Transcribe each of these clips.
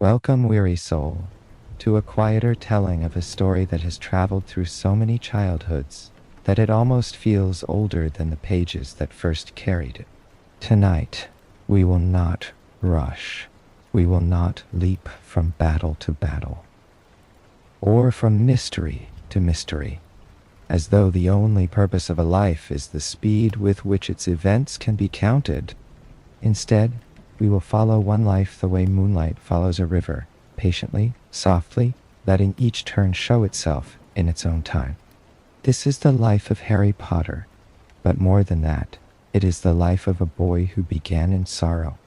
Welcome, weary soul, to a quieter telling of a story that has traveled through so many childhoods that it almost feels older than the pages that first carried it. Tonight, we will not rush. We will not leap from battle to battle, or from mystery to mystery, as though the only purpose of a life is the speed with which its events can be counted. Instead, we will follow one life the way moonlight follows a river, patiently, softly, letting each turn show itself in its own time. This is the life of Harry Potter, but more than that, it is the life of a boy who began in sorrow,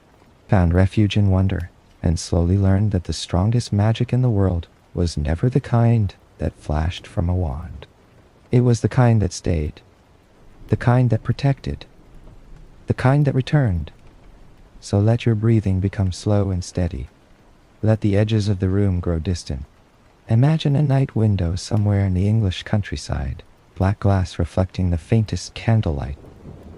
found refuge in wonder, and slowly learned that the strongest magic in the world was never the kind that flashed from a wand. It was the kind that stayed, the kind that protected, the kind that returned. So let your breathing become slow and steady. Let the edges of the room grow distant. Imagine a night window somewhere in the English countryside, black glass reflecting the faintest candlelight.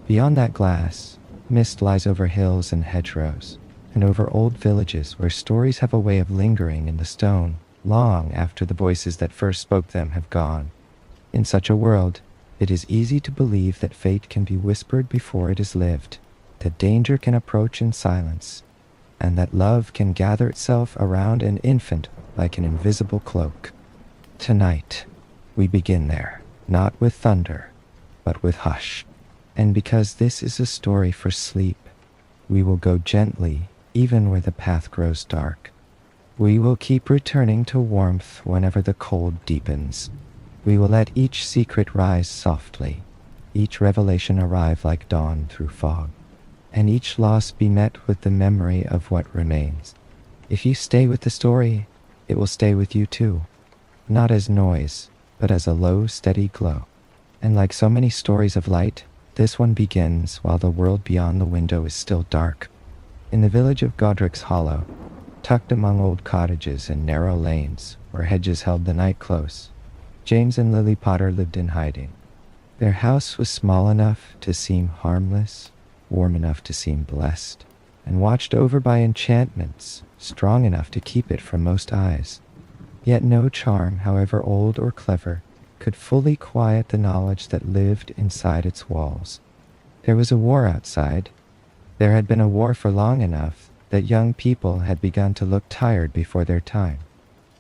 Beyond that glass, mist lies over hills and hedgerows, and over old villages where stories have a way of lingering in the stone long after the voices that first spoke them have gone. In such a world, it is easy to believe that fate can be whispered before it is lived, that danger can approach in silence, and that love can gather itself around an infant like an invisible cloak. Tonight, we begin there, not with thunder, but with hush. And because this is a story for sleep, we will go gently even where the path grows dark. We will keep returning to warmth whenever the cold deepens. We will let each secret rise softly, each revelation arrive like dawn through fog, and each loss be met with the memory of what remains. If you stay with the story, it will stay with you too, not as noise, but as a low, steady glow. And like so many stories of light, this one begins while the world beyond the window is still dark. In the village of Godric's Hollow, tucked among old cottages and narrow lanes where hedges held the night close, James and Lily Potter lived in hiding. Their house was small enough to seem harmless, warm enough to seem blessed, and watched over by enchantments strong enough to keep it from most eyes. Yet no charm, however old or clever, could fully quiet the knowledge that lived inside its walls. There was a war outside. There had been a war for long enough that young people had begun to look tired before their time,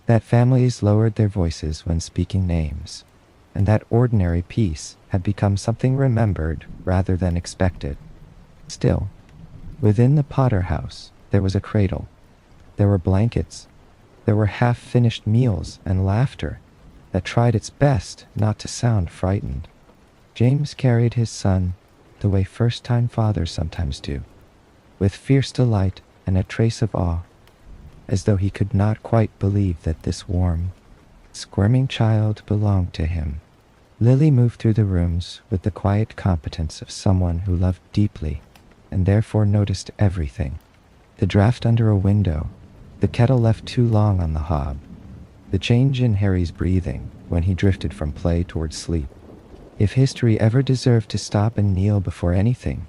that families lowered their voices when speaking names, and that ordinary peace had become something remembered rather than expected. Still, within the Potter house, there was a cradle. There were blankets. There were half-finished meals and laughter that tried its best not to sound frightened. James carried his son the way first-time fathers sometimes do, with fierce delight and a trace of awe, as though he could not quite believe that this warm, squirming child belonged to him. Lily moved through the rooms with the quiet competence of someone who loved deeply and therefore noticed everything. The draft under a window, the kettle left too long on the hob, the change in Harry's breathing when he drifted from play towards sleep. If history ever deserved to stop and kneel before anything,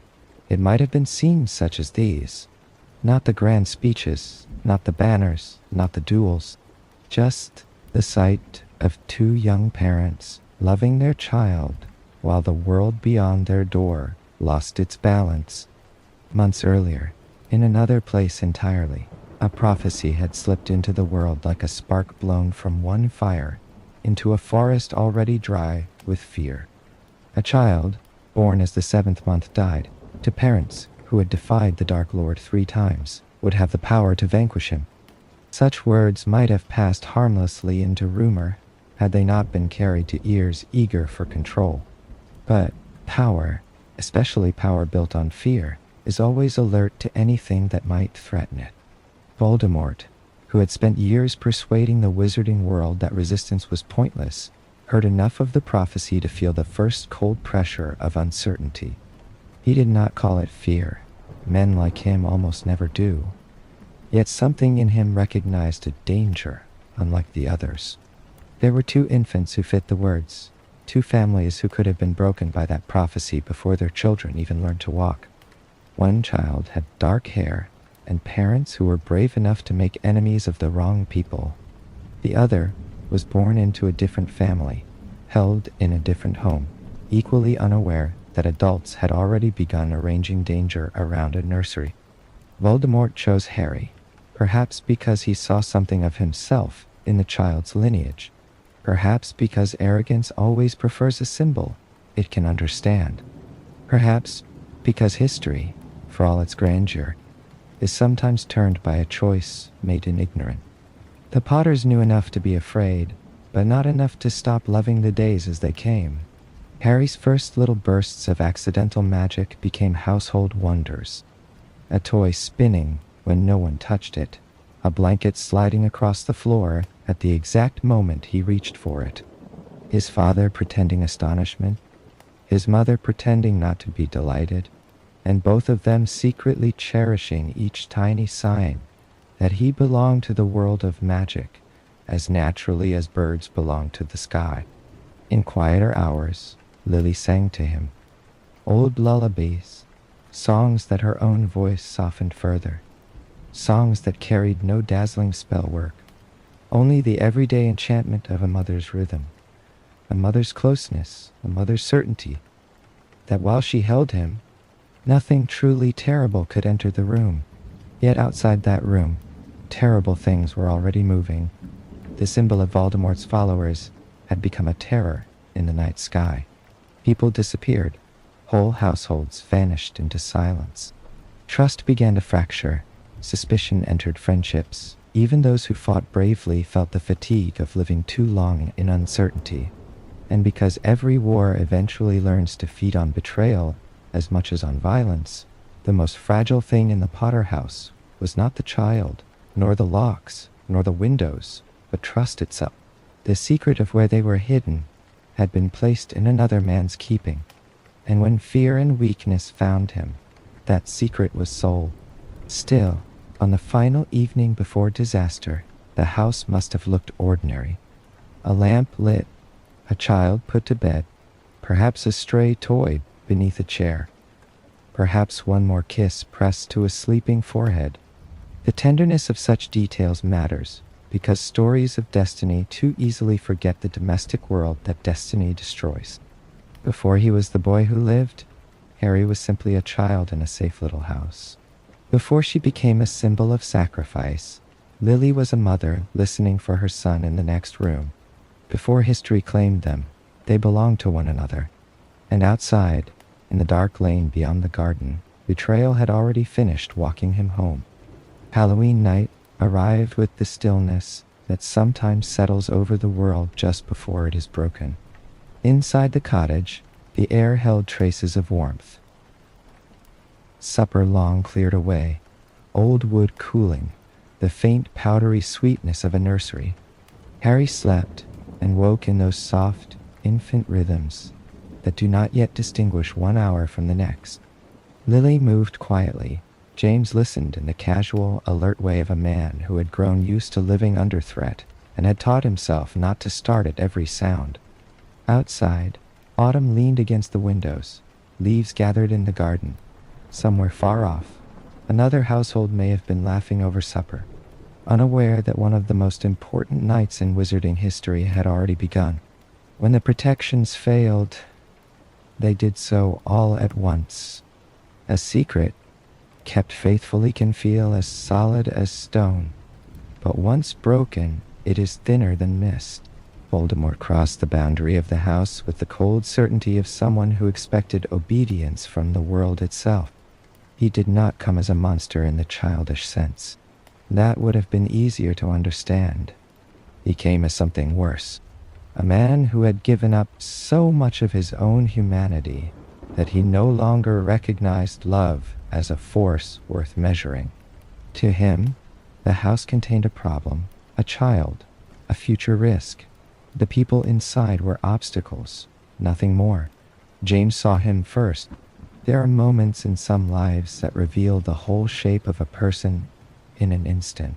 it might have been scenes such as these. Not the grand speeches, not the banners, not the duels, just the sight of two young parents loving their child while the world beyond their door lost its balance. Months earlier, in another place entirely, a prophecy had slipped into the world like a spark blown from one fire into a forest already dry with fear. A child, born as the 7th month died, to parents who had defied the Dark Lord 3 times, would have the power to vanquish him. Such words might have passed harmlessly into rumor had they not been carried to ears eager for control. But power, especially power built on fear, is always alert to anything that might threaten it. Voldemort, who had spent years persuading the wizarding world that resistance was pointless, heard enough of the prophecy to feel the first cold pressure of uncertainty. He did not call it fear. Men like him almost never do. Yet something in him recognized a danger, unlike the others. There were 2 infants who fit the words, 2 families who could have been broken by that prophecy before their children even learned to walk. One child had dark hair and parents who were brave enough to make enemies of the wrong people. The other was born into a different family, held in a different home, equally unaware that adults had already begun arranging danger around a nursery. Voldemort chose Harry, perhaps because he saw something of himself in the child's lineage, perhaps because arrogance always prefers a symbol it can understand, perhaps because history, for all its grandeur, is sometimes turned by a choice made in ignorance. The Potters knew enough to be afraid, but not enough to stop loving the days as they came. Harry's first little bursts of accidental magic became household wonders. A toy spinning when no one touched it, a blanket sliding across the floor at the exact moment he reached for it. His father pretending astonishment, his mother pretending not to be delighted, and both of them secretly cherishing each tiny sign that he belonged to the world of magic as naturally as birds belong to the sky. In quieter hours, Lily sang to him old lullabies, songs that her own voice softened further, songs that carried no dazzling spell work, only the everyday enchantment of a mother's rhythm, a mother's closeness, a mother's certainty that while she held him, nothing truly terrible could enter the room. Yet outside that room, terrible things were already moving. The symbol of Voldemort's followers had become a terror in the night sky. People disappeared. Whole households vanished into silence. Trust began to fracture. Suspicion entered friendships. Even those who fought bravely felt the fatigue of living too long in uncertainty. And because every war eventually learns to feed on betrayal as much as on violence, the most fragile thing in the Potter house was not the child, nor the locks, nor the windows, but trust itself. The secret of where they were hidden had been placed in another man's keeping, and when fear and weakness found him, that secret was sold. Still, on the final evening before disaster, the house must have looked ordinary. A lamp lit, a child put to bed, perhaps a stray toy beneath a chair, perhaps one more kiss pressed to a sleeping forehead. The tenderness of such details matters, because stories of destiny too easily forget the domestic world that destiny destroys. Before he was the boy who lived, Harry was simply a child in a safe little house. Before she became a symbol of sacrifice, Lily was a mother listening for her son in the next room. Before history claimed them, they belonged to one another. And outside, in the dark lane beyond the garden, betrayal had already finished walking him home. Halloween night arrived with the stillness that sometimes settles over the world just before it is broken. Inside the cottage, the air held traces of warmth. Supper long cleared away, old wood cooling, the faint powdery sweetness of a nursery. Harry slept and woke in those soft, infant rhythms that do not yet distinguish one hour from the next. Lily moved quietly. James listened in the casual, alert way of a man who had grown used to living under threat and had taught himself not to start at every sound. Outside, autumn leaned against the windows. Leaves gathered in the garden. Somewhere far off, another household may have been laughing over supper, unaware that one of the most important nights in wizarding history had already begun. When the protections failed, they did so all at once. A secret, kept faithfully, can feel as solid as stone, but once broken, it is thinner than mist. Voldemort crossed the boundary of the house with the cold certainty of someone who expected obedience from the world itself. He did not come as a monster in the childish sense. That would have been easier to understand. He came as something worse. A man who had given up so much of his own humanity that he no longer recognized love as a force worth measuring. To him, the house contained a problem, a child, a future risk. The people inside were obstacles, nothing more. James saw him first. There are moments in some lives that reveal the whole shape of a person in an instant.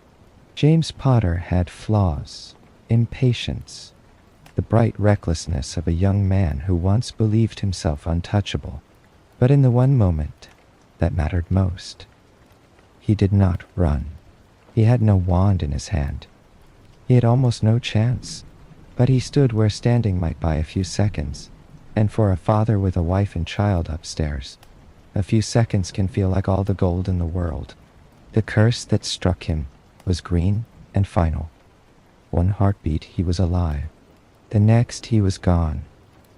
James Potter had flaws, impatience, the bright recklessness of a young man who once believed himself untouchable. But in the one moment that mattered most, He did not run. He had no wand in his hand. He had almost no chance, but he stood where standing might buy a few seconds, and for a father with a wife and child upstairs, a few seconds can feel like all the gold in the world. The curse that struck him was green and final. One heartbeat he was alive. The next he was gone,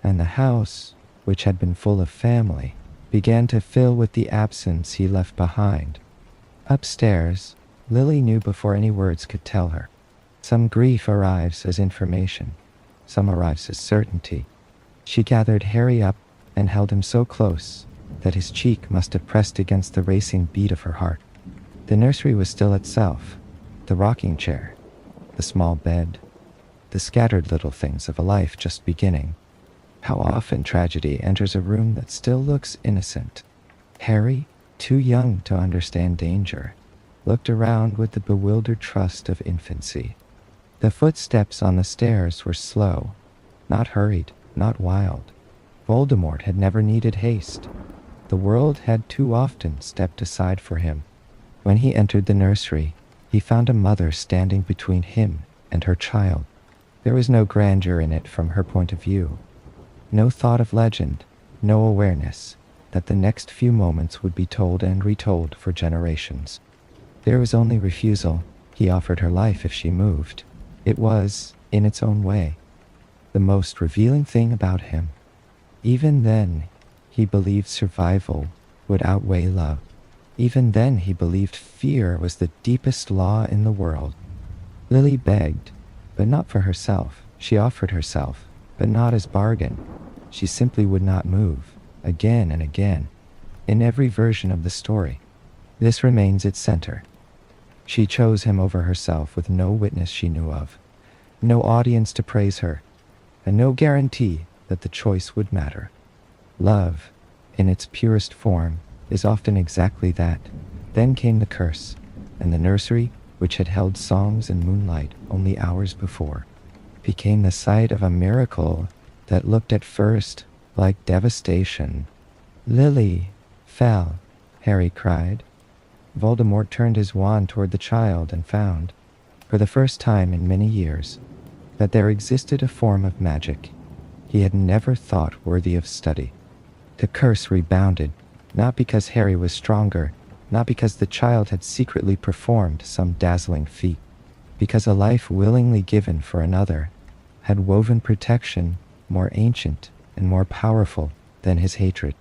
and the house, which had been full of family, began to fill with the absence he left behind. Upstairs, Lily knew before any words could tell her. Some grief arrives as information, some arrives as certainty. She gathered Harry up and held him so close that his cheek must have pressed against the racing beat of her heart. The nursery was still itself, the rocking chair, the small bed, the scattered little things of a life just beginning. How often tragedy enters a room that still looks innocent. Harry, too young to understand danger, looked around with the bewildered trust of infancy. The footsteps on the stairs were slow, not hurried, not wild. Voldemort had never needed haste. The world had too often stepped aside for him. When he entered the nursery, he found a mother standing between him and her child. There was no grandeur in it from her point of view. No thought of legend, no awareness that the next few moments would be told and retold for generations. There was only refusal. He offered her life if she moved. It was, in its own way, the most revealing thing about him. Even then, he believed survival would outweigh love. Even then, he believed fear was the deepest law in the world. Lily begged, but not for herself. She offered herself, but not as bargain. She simply would not move, again and again, in every version of the story. This remains its center. She chose him over herself with no witness she knew of, no audience to praise her, and no guarantee that the choice would matter. Love, in its purest form, is often exactly that. Then came the curse, and the nursery, which had held songs and moonlight only hours before, became the site of a miracle that looked at first like devastation. "Lily fell," Harry cried. Voldemort turned his wand toward the child and found, for the first time in many years, that there existed a form of magic he had never thought worthy of study. The curse rebounded, not because Harry was stronger, not because the child had secretly performed some dazzling feat, because a life willingly given for another had woven protection more ancient and more powerful than his hatred.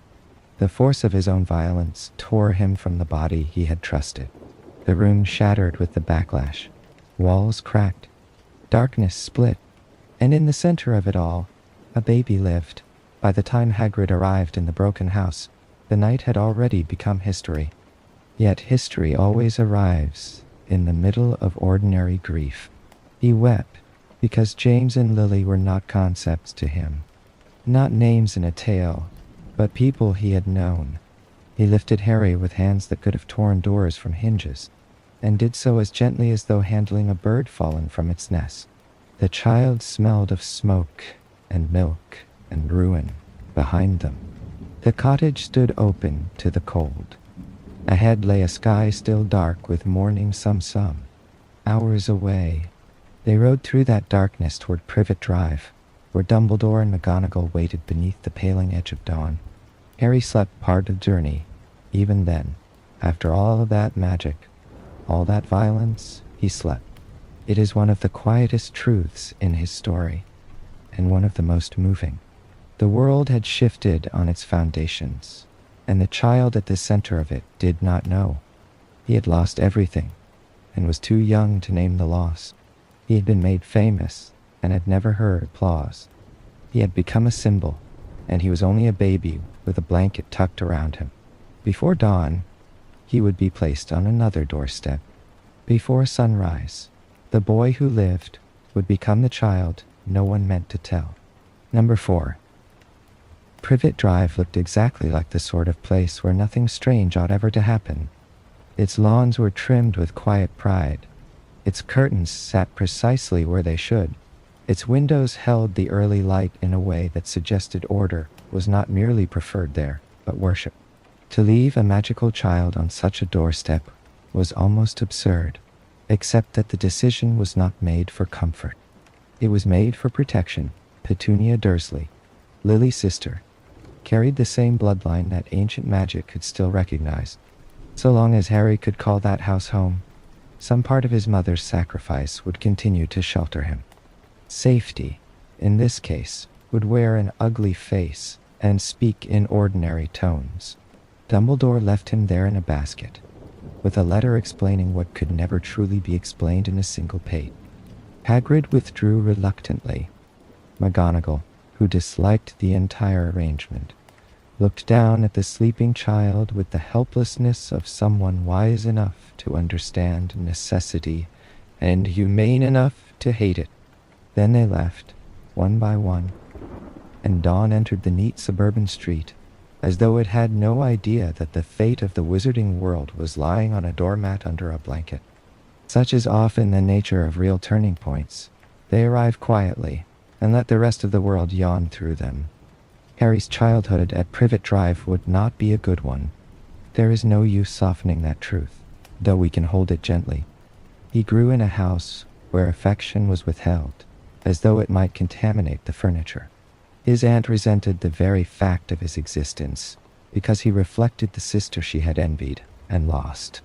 The force of his own violence tore him from the body he had trusted. The room shattered with the backlash. Walls cracked. Darkness split. And in the center of it all, a baby lived. By the time Hagrid arrived in the broken house, the night had already become history. Yet history always arrives in the middle of ordinary grief. He wept because James and Lily were not concepts to him, not names in a tale, but people he had known. He lifted Harry with hands that could have torn doors from hinges, and did so as gently as though handling a bird fallen from its nest. The child smelled of smoke and milk and ruin behind them. The cottage stood open to the cold. Ahead lay a sky still dark with morning sum. Hours away, they rode through that darkness toward Privet Drive, where Dumbledore and McGonagall waited beneath the paling edge of dawn. Harry slept part of the journey. Even then, after all of that magic, all that violence, he slept. It is one of the quietest truths in his story, and one of the most moving. The world had shifted on its foundations, and the child at the center of it did not know. He had lost everything, and was too young to name the loss. He had been made famous, and had never heard applause. He had become a symbol, and he was only a baby with a blanket tucked around him. Before dawn, he would be placed on another doorstep. Before sunrise, the boy who lived would become the child no one meant to tell. Number 4. Privet Drive looked exactly like the sort of place where nothing strange ought ever to happen. Its lawns were trimmed with quiet pride. Its curtains sat precisely where they should. Its windows held the early light in a way that suggested order was not merely preferred there, but worship. To leave a magical child on such a doorstep was almost absurd, except that the decision was not made for comfort. It was made for protection. Petunia Dursley, Lily's sister, carried the same bloodline that ancient magic could still recognize. So long as Harry could call that house home, some part of his mother's sacrifice would continue to shelter him. Safety, in this case, would wear an ugly face and speak in ordinary tones. Dumbledore left him there in a basket, with a letter explaining what could never truly be explained in a single page. Hagrid withdrew reluctantly. McGonagall, who disliked the entire arrangement, looked down at the sleeping child with the helplessness of someone wise enough to understand necessity and humane enough to hate it. Then they left, one by one, and dawn entered the neat suburban street, as though it had no idea that the fate of the wizarding world was lying on a doormat under a blanket. Such is often the nature of real turning points. They arrive quietly, and let the rest of the world yawn through them. Harry's childhood at Privet Drive would not be a good one. There is no use softening that truth, though we can hold it gently. He grew in a house where affection was withheld, as though it might contaminate the furniture. His aunt resented the very fact of his existence, because he reflected the sister she had envied and lost.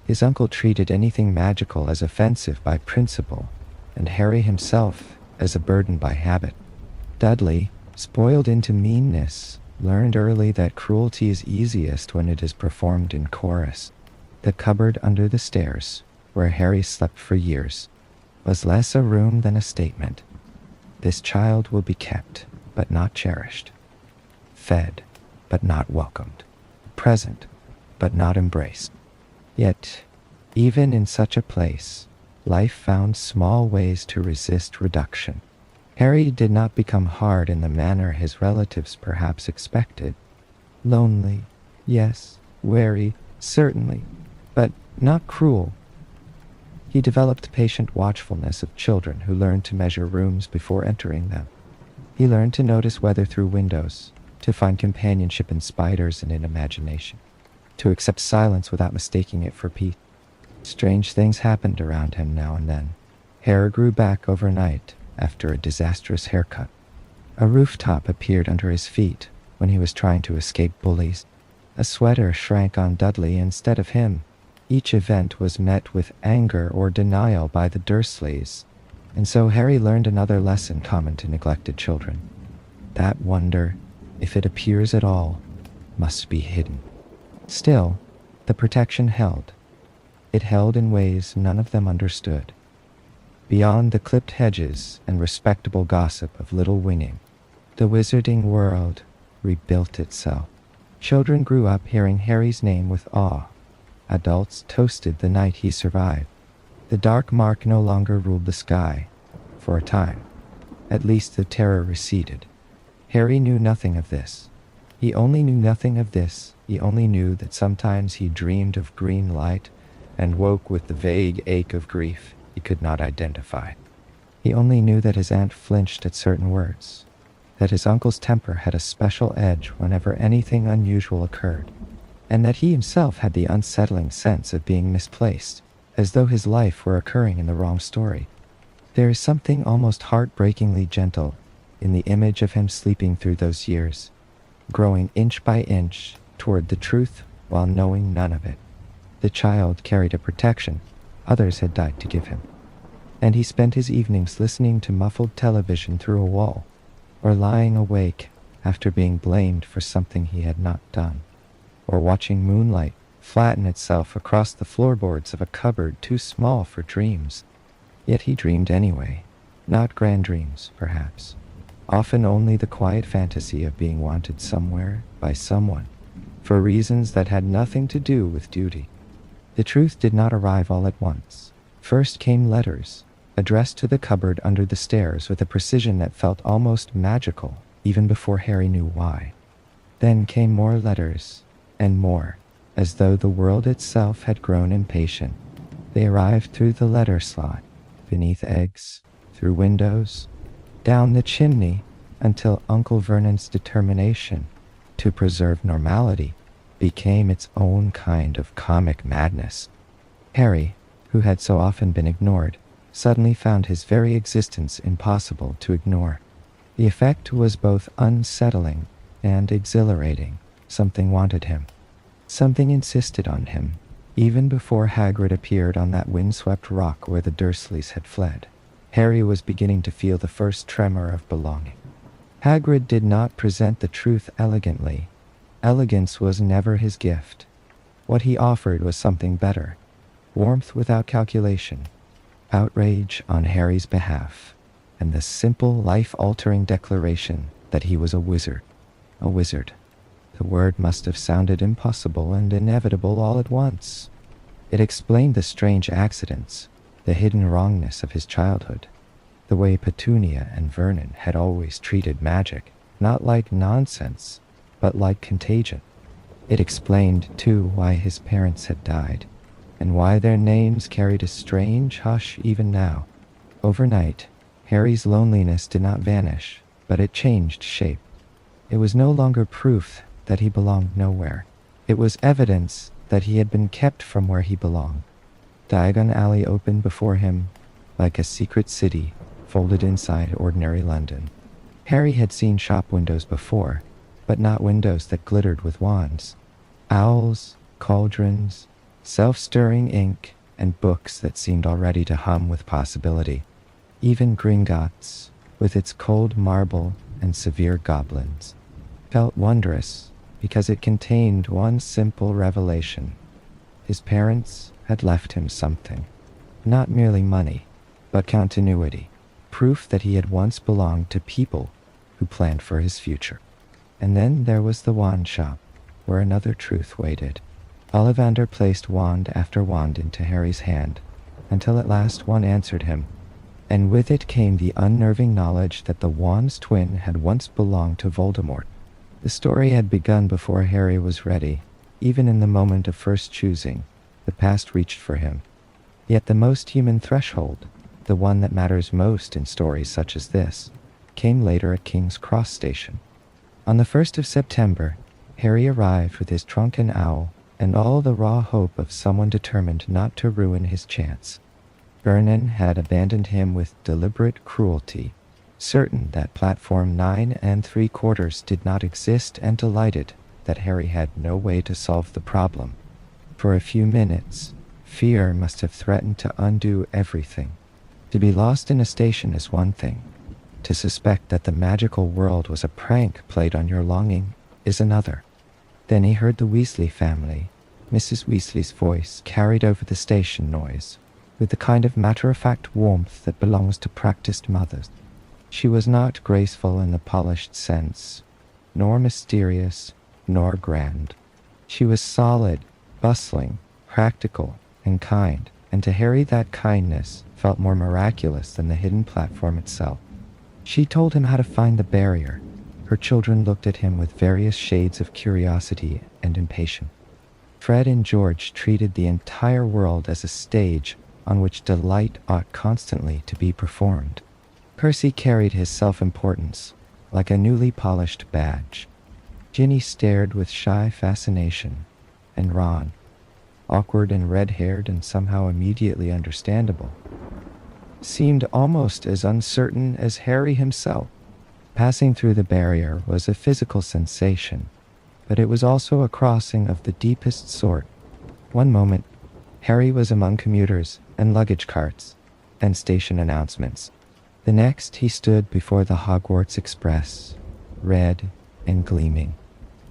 His uncle treated anything magical as offensive by principle, and Harry himself as a burden by habit. Dudley, spoiled into meanness, learned early that cruelty is easiest when it is performed in chorus. The cupboard under the stairs, where Harry slept for years, was less a room than a statement. This child will be kept, but not cherished. Fed, but not welcomed. Present, but not embraced. Yet, even in such a place, life found small ways to resist reduction. Harry did not become hard in the manner his relatives perhaps expected. Lonely, yes. Wary, certainly, but not cruel. He developed patient watchfulness of children who learned to measure rooms before entering them. He learned to notice weather through windows, to find companionship in spiders and in imagination, to accept silence without mistaking it for peace. Strange things happened around him now and then. Hair grew back overnight after a disastrous haircut. A rooftop appeared under his feet when he was trying to escape bullies. A sweater shrank on Dudley instead of him. Each event was met with anger or denial by the Dursleys, and so Harry learned another lesson common to neglected children. That wonder, if it appears at all, must be hidden. Still, the protection held. It held in ways none of them understood. Beyond the clipped hedges and respectable gossip of Little Winging, the wizarding world rebuilt itself. Children grew up hearing Harry's name with awe. Adults toasted the night he survived. The dark mark no longer ruled the sky. For a time, at least, the terror receded. Harry knew nothing of this. He only knew nothing of this. He only knew that sometimes he dreamed of green light and woke with the vague ache of grief he could not identify. He only knew that his aunt flinched at certain words, that his uncle's temper had a special edge whenever anything unusual occurred, and that he himself had the unsettling sense of being misplaced, as though his life were occurring in the wrong story. There is something almost heartbreakingly gentle in the image of him sleeping through those years, growing inch by inch toward the truth while knowing none of it. The child carried a protection others had died to give him, and he spent his evenings listening to muffled television through a wall, or lying awake after being blamed for something he had not done, or watching moonlight flatten itself across the floorboards of a cupboard too small for dreams. Yet he dreamed anyway, not grand dreams, perhaps, often only the quiet fantasy of being wanted somewhere by someone, for reasons that had nothing to do with duty. The truth did not arrive all at once. First came letters, addressed to the cupboard under the stairs with a precision that felt almost magical, even before Harry knew why. Then came more letters, and more, as though the world itself had grown impatient. They arrived through the letter slot, beneath eggs, through windows, down the chimney, until Uncle Vernon's determination to preserve normality became its own kind of comic madness. Harry, who had so often been ignored, suddenly found his very existence impossible to ignore. The effect was both unsettling and exhilarating. Something wanted him. Something insisted on him, even before Hagrid appeared on that windswept rock where the Dursleys had fled. Harry was beginning to feel the first tremor of belonging. Hagrid did not present the truth elegantly. Elegance was never his gift. What he offered was something better. Warmth without calculation, outrage on Harry's behalf, and the simple, life-altering declaration that he was a wizard. A wizard. The word must have sounded impossible and inevitable all at once. It explained the strange accidents, the hidden wrongness of his childhood, the way Petunia and Vernon had always treated magic, not like nonsense, but like contagion. It explained, too, why his parents had died, and why their names carried a strange hush even now. Overnight, Harry's loneliness did not vanish, but it changed shape. It was no longer proof that he belonged nowhere. It was evidence that he had been kept from where he belonged. Diagon Alley opened before him like a secret city folded inside ordinary London. Harry had seen shop windows before, but not windows that glittered with wands. Owls, cauldrons, self-stirring ink, and books that seemed already to hum with possibility. Even Gringotts, with its cold marble and severe goblins, felt wondrous because it contained one simple revelation. His parents had left him something. Not merely money, but continuity. Proof that he had once belonged to people who planned for his future. And then there was the wand shop, where another truth waited. Ollivander placed wand after wand into Harry's hand, until at last one answered him, and with it came the unnerving knowledge that the wand's twin had once belonged to Voldemort. The story had begun before Harry was ready. Even in the moment of first choosing, the past reached for him. Yet the most human threshold, the one that matters most in stories such as this, came later at King's Cross Station. On the 1st of September, Harry arrived with his trunk and owl, and all the raw hope of someone determined not to ruin his chance. Vernon had abandoned him with deliberate cruelty, certain that platform 9 3/4 did not exist, and delighted that Harry had no way to solve the problem. For a few minutes, fear must have threatened to undo everything. To be lost in a station is one thing. To suspect that the magical world was a prank played on your longing is another. Then he heard the Weasley family. Mrs. Weasley's voice carried over the station noise, with the kind of matter-of-fact warmth that belongs to practiced mothers. She was not graceful in the polished sense, nor mysterious, nor grand. She was solid, bustling, practical, and kind, and to Harry that kindness felt more miraculous than the hidden platform itself. She told him how to find the barrier. Her children looked at him with various shades of curiosity and impatience. Fred and George treated the entire world as a stage on which delight ought constantly to be performed. Percy carried his self-importance like a newly polished badge. Ginny stared with shy fascination, and Ron, awkward and red-haired and somehow immediately understandable, seemed almost as uncertain as Harry himself. Passing through the barrier was a physical sensation, but it was also a crossing of the deepest sort. One moment, Harry was among commuters and luggage carts and station announcements. The next, he stood before the Hogwarts Express, red and gleaming,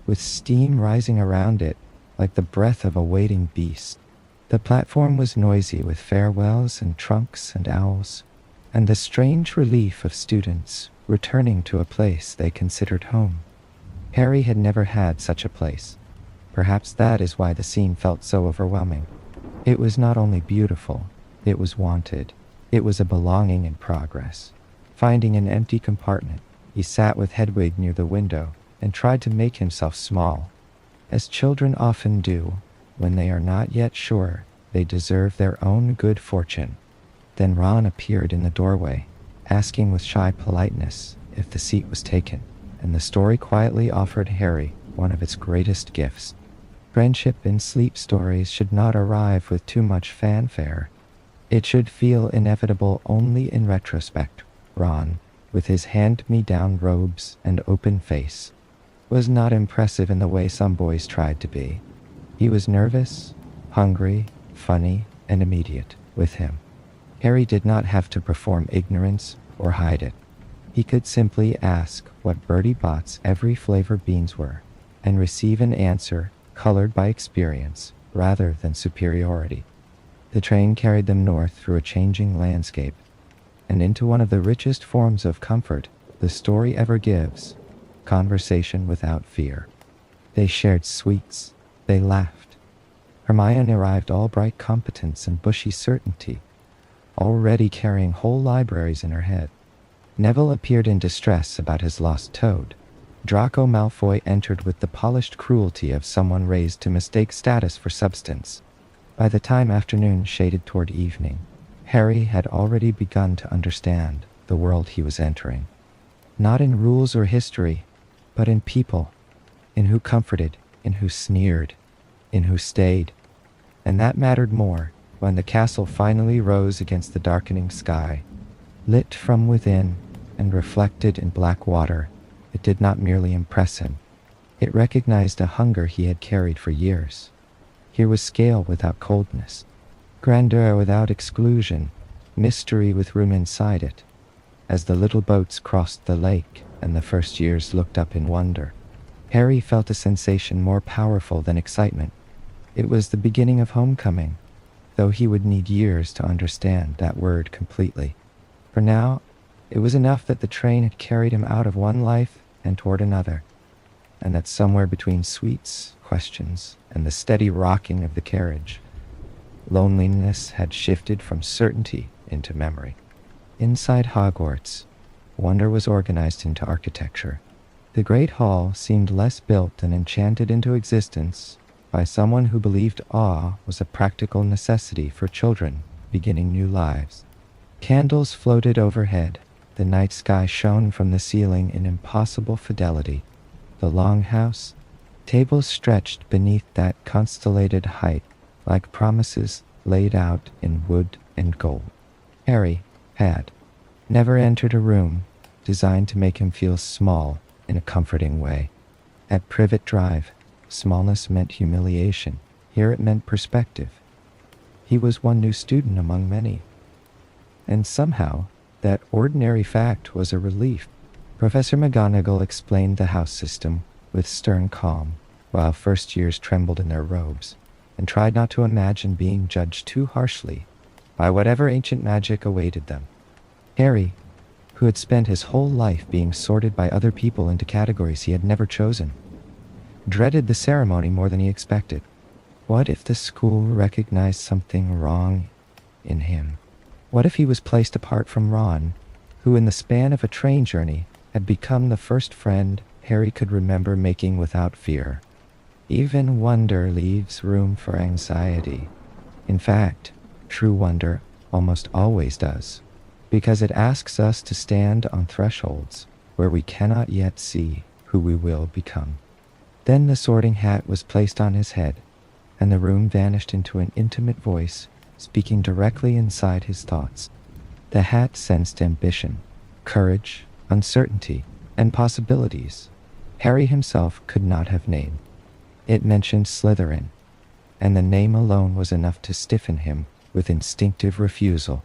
with steam rising around it like the breath of a waiting beast. The platform was noisy with farewells and trunks and owls, and the strange relief of students returning to a place they considered home. Harry had never had such a place. Perhaps that is why the scene felt so overwhelming. It was not only beautiful, it was wanted. It was a belonging in progress. Finding an empty compartment, he sat with Hedwig near the window and tried to make himself small, as children often do when they are not yet sure they deserve their own good fortune. Then Ron appeared in the doorway, asking with shy politeness if the seat was taken, and the story quietly offered Harry one of its greatest gifts. Friendship in sleep stories should not arrive with too much fanfare. It should feel inevitable only in retrospect. Ron, with his hand-me-down robes and open face, was not impressive in the way some boys tried to be. He was nervous, hungry, funny, and immediate. With him, Harry did not have to perform ignorance or hide it. He could simply ask what Bertie Bott's every flavor beans were, and receive an answer colored by experience rather than superiority. The train carried them north through a changing landscape, and into one of the richest forms of comfort the story ever gives: conversation without fear. They shared sweets, they laughed. Hermione arrived all bright competence and bushy certainty, already carrying whole libraries in her head. Neville appeared in distress about his lost toad. Draco Malfoy entered with the polished cruelty of someone raised to mistake status for substance. By the time afternoon shaded toward evening, Harry had already begun to understand the world he was entering. Not in rules or history, but in people, in who comforted, in who sneered, in who stayed. And that mattered more when the castle finally rose against the darkening sky. Lit from within and reflected in black water, it did not merely impress him. It recognized a hunger he had carried for years. Here was scale without coldness, grandeur without exclusion, mystery with room inside it. As the little boats crossed the lake and the first years looked up in wonder, Harry felt a sensation more powerful than excitement. It was the beginning of homecoming, though he would need years to understand that word completely. For now, it was enough that the train had carried him out of one life and toward another, and that somewhere between sweets, questions, and the steady rocking of the carriage, loneliness had shifted from certainty into memory. Inside Hogwarts, wonder was organized into architecture. The Great Hall seemed less built and enchanted into existence by someone who believed awe was a practical necessity for children beginning new lives. Candles floated overhead. The night sky shone from the ceiling in impossible fidelity. The longhouse, tables stretched beneath that constellated height like promises laid out in wood and gold. Harry had never entered a room designed to make him feel small in a comforting way. At Privet Drive, smallness meant humiliation. Here it meant perspective. He was one new student among many. And somehow, that ordinary fact was a relief. Professor McGonagall explained the house system with stern calm, while first years trembled in their robes, and tried not to imagine being judged too harshly by whatever ancient magic awaited them. Harry, who had spent his whole life being sorted by other people into categories he had never chosen, dreaded the ceremony more than he expected. What if the school recognized something wrong in him? What if he was placed apart from Ron, who in the span of a train journey had become the first friend Harry could remember making without fear? Even wonder leaves room for anxiety. In fact, true wonder almost always does, because it asks us to stand on thresholds where we cannot yet see who we will become. Then the Sorting Hat was placed on his head, and the room vanished into an intimate voice speaking directly inside his thoughts. The hat sensed ambition, courage, uncertainty, and possibilities Harry himself could not have named. It mentioned Slytherin, and the name alone was enough to stiffen him with instinctive refusal.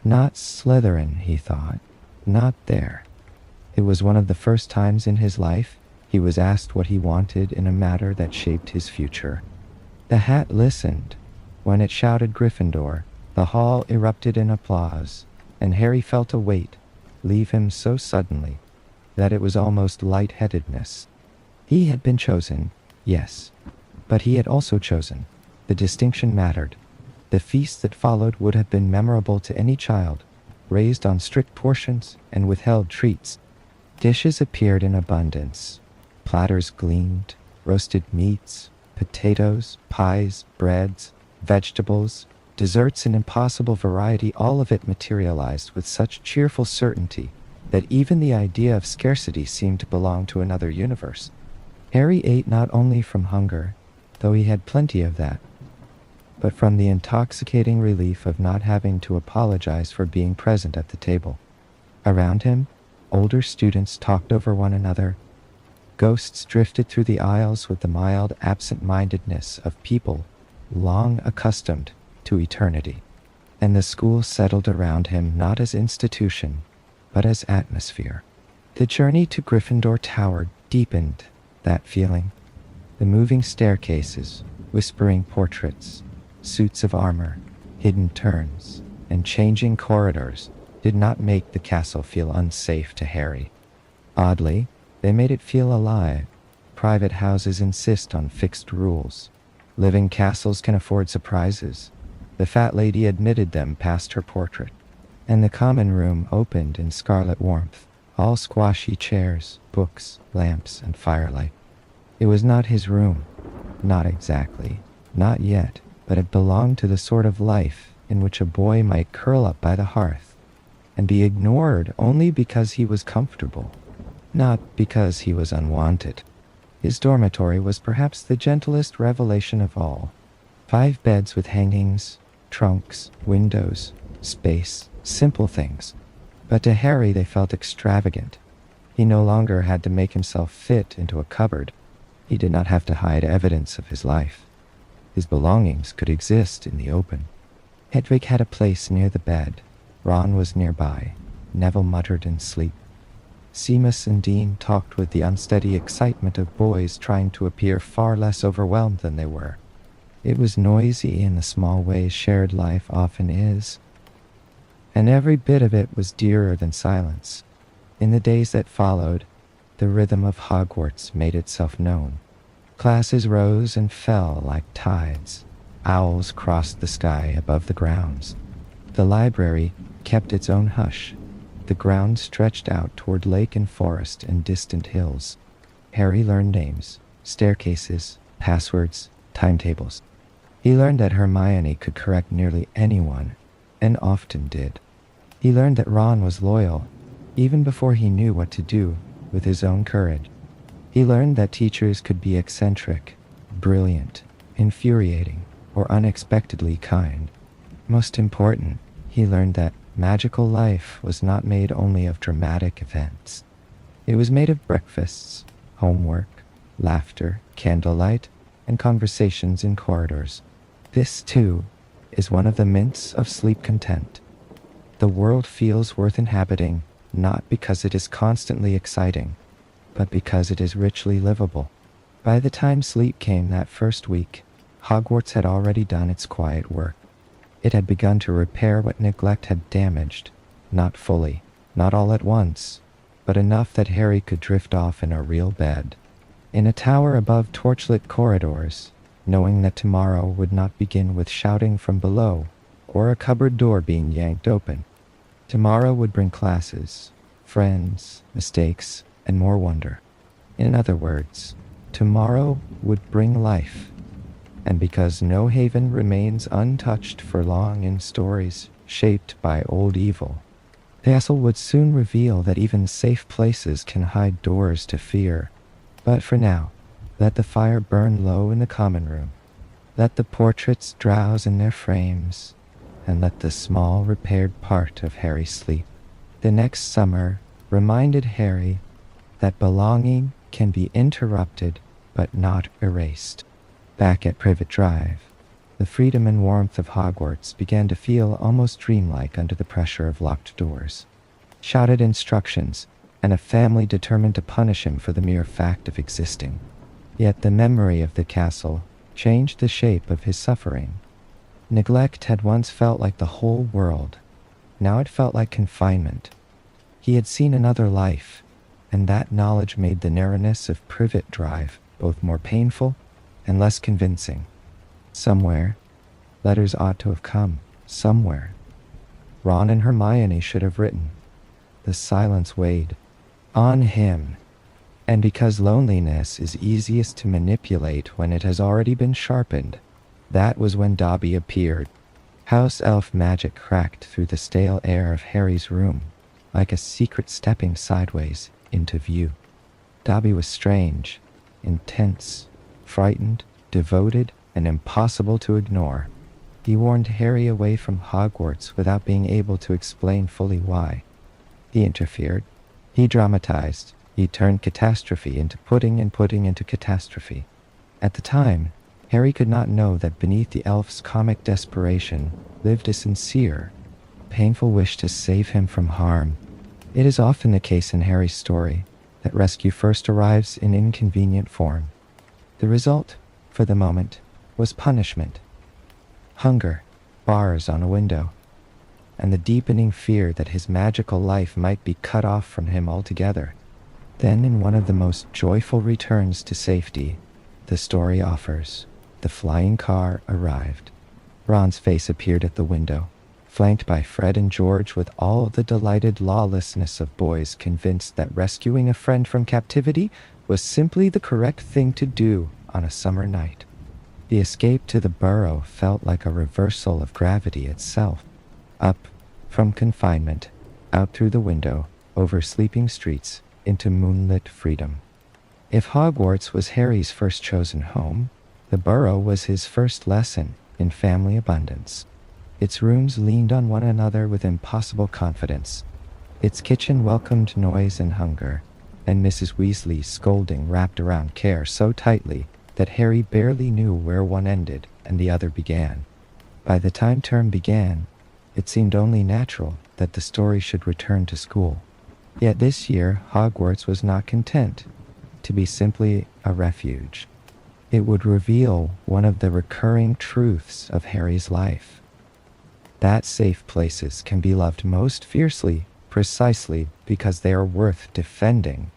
Not Slytherin, he thought. Not there. It was one of the first times in his life he was asked what he wanted in a matter that shaped his future. The hat listened. When it shouted Gryffindor, the hall erupted in applause, and Harry felt a weight leave him so suddenly that it was almost lightheadedness. He had been chosen, yes, but he had also chosen. The distinction mattered. The feast that followed would have been memorable to any child, raised on strict portions and withheld treats. Dishes appeared in abundance. Platters gleamed, roasted meats, potatoes, pies, breads, vegetables, desserts in impossible variety, all of it materialized with such cheerful certainty that even the idea of scarcity seemed to belong to another universe. Harry ate not only from hunger, though he had plenty of that, but from the intoxicating relief of not having to apologize for being present at the table. Around him, older students talked over one another. Ghosts drifted through the aisles with the mild absent-mindedness of people long accustomed to eternity. And the school settled around him not as institution, but as atmosphere. The journey to Gryffindor Tower deepened that feeling. The moving staircases, whispering portraits, suits of armor, hidden turns, and changing corridors did not make the castle feel unsafe to Harry. Oddly, they made it feel alive. Private houses insist on fixed rules. Living castles can afford surprises. The fat lady admitted them past her portrait, and the common room opened in scarlet warmth, all squashy chairs, books, lamps, and firelight. It was not his room. Not exactly. Not yet, but it belonged to the sort of life in which a boy might curl up by the hearth and be ignored only because he was comfortable, not because he was unwanted. His dormitory was perhaps the gentlest revelation of all. 5 beds with hangings, trunks, windows, space, simple things. But to Harry they felt extravagant. He no longer had to make himself fit into a cupboard. He did not have to hide evidence of his life. His belongings could exist in the open. Hedwig had a place near the bed. Ron was nearby. Neville muttered in sleep. Seamus and Dean talked with the unsteady excitement of boys trying to appear far less overwhelmed than they were. It was noisy in the small ways shared life often is, and every bit of it was dearer than silence. In the days that followed, the rhythm of Hogwarts made itself known. Classes rose and fell like tides. Owls crossed the sky above the grounds. The library kept its own hush. The ground stretched out toward lake and forest and distant hills. Harry learned names, staircases, passwords, timetables. He learned that Hermione could correct nearly anyone, and often did. He learned that Ron was loyal, even before he knew what to do with his own courage. He learned that teachers could be eccentric, brilliant, infuriating, or unexpectedly kind. Most important, he learned that magical life was not made only of dramatic events. It was made of breakfasts, homework, laughter, candlelight, and conversations in corridors. This, too, is one of the mints of sleep content. The world feels worth inhabiting, not because it is constantly exciting, but because it is richly livable. By the time sleep came that first week, Hogwarts had already done its quiet work. It had begun to repair what neglect had damaged, not fully, not all at once, but enough that Harry could drift off in a real bed. In a tower above torchlit corridors, knowing that tomorrow would not begin with shouting from below or a cupboard door being yanked open. Tomorrow would bring classes, friends, mistakes, and more wonder. In other words, tomorrow would bring life. And because no haven remains untouched for long in stories shaped by old evil, the castle would soon reveal that even safe places can hide doors to fear. But for now, let the fire burn low in the common room. Let the portraits drowse in their frames, and let the small repaired part of Harry sleep. The next summer reminded Harry that belonging can be interrupted but not erased. Back at Privet Drive, the freedom and warmth of Hogwarts began to feel almost dreamlike under the pressure of locked doors, shouted instructions, and a family determined to punish him for the mere fact of existing. Yet the memory of the castle changed the shape of his suffering. Neglect had once felt like the whole world. Now it felt like confinement. He had seen another life, and that knowledge made the narrowness of Privet Drive both more painful and less convincing. Somewhere, letters ought to have come. Somewhere. Ron and Hermione should have written. The silence weighed on him. And because loneliness is easiest to manipulate when it has already been sharpened, that was when Dobby appeared. House elf magic cracked through the stale air of Harry's room, like a secret stepping sideways into view. Dobby was strange, intense, frightened, devoted, and impossible to ignore. He warned Harry away from Hogwarts without being able to explain fully why. He interfered. He dramatized. He turned catastrophe into pudding and pudding into catastrophe. At the time, Harry could not know that beneath the elf's comic desperation lived a sincere, painful wish to save him from harm. It is often the case in Harry's story that rescue first arrives in inconvenient form. The result, for the moment, was punishment. Hunger, bars on a window, and the deepening fear that his magical life might be cut off from him altogether. Then, in one of the most joyful returns to safety the story offers, the flying car arrived. Ron's face appeared at the window, flanked by Fred and George with all the delighted lawlessness of boys convinced that rescuing a friend from captivity was simply the correct thing to do on a summer night. The escape to the burrow felt like a reversal of gravity itself. Up from confinement, out through the window, over sleeping streets, into moonlit freedom. If Hogwarts was Harry's first chosen home, the burrow was his first lesson in family abundance. Its rooms leaned on one another with impossible confidence. Its kitchen welcomed noise and hunger, and Mrs. Weasley's scolding wrapped around care so tightly that Harry barely knew where one ended and the other began. By the time term began, it seemed only natural that the story should return to school. Yet this year, Hogwarts was not content to be simply a refuge. It would reveal one of the recurring truths of Harry's life. That safe places can be loved most fiercely, precisely because they are worth defending.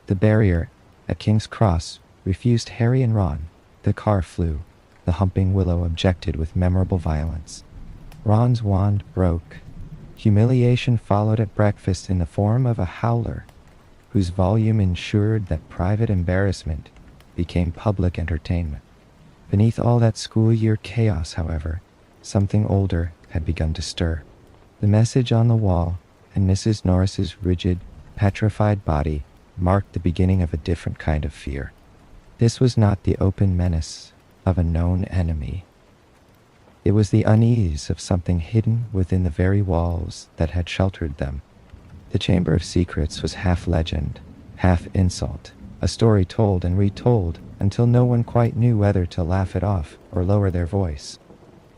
The barrier at King's Cross refused Harry and Ron. The car flew. The humping willow objected with memorable violence. Ron's wand broke. Humiliation followed at breakfast in the form of a howler, whose volume ensured that private embarrassment became public entertainment. Beneath all that school year chaos, however, something older had begun to stir. The message on the wall and Mrs. Norris's rigid, petrified body marked the beginning of a different kind of fear. This was not the open menace of a known enemy. It was the unease of something hidden within the very walls that had sheltered them. The Chamber of Secrets was half legend, half insult, a story told and retold until no one quite knew whether to laugh it off or lower their voice.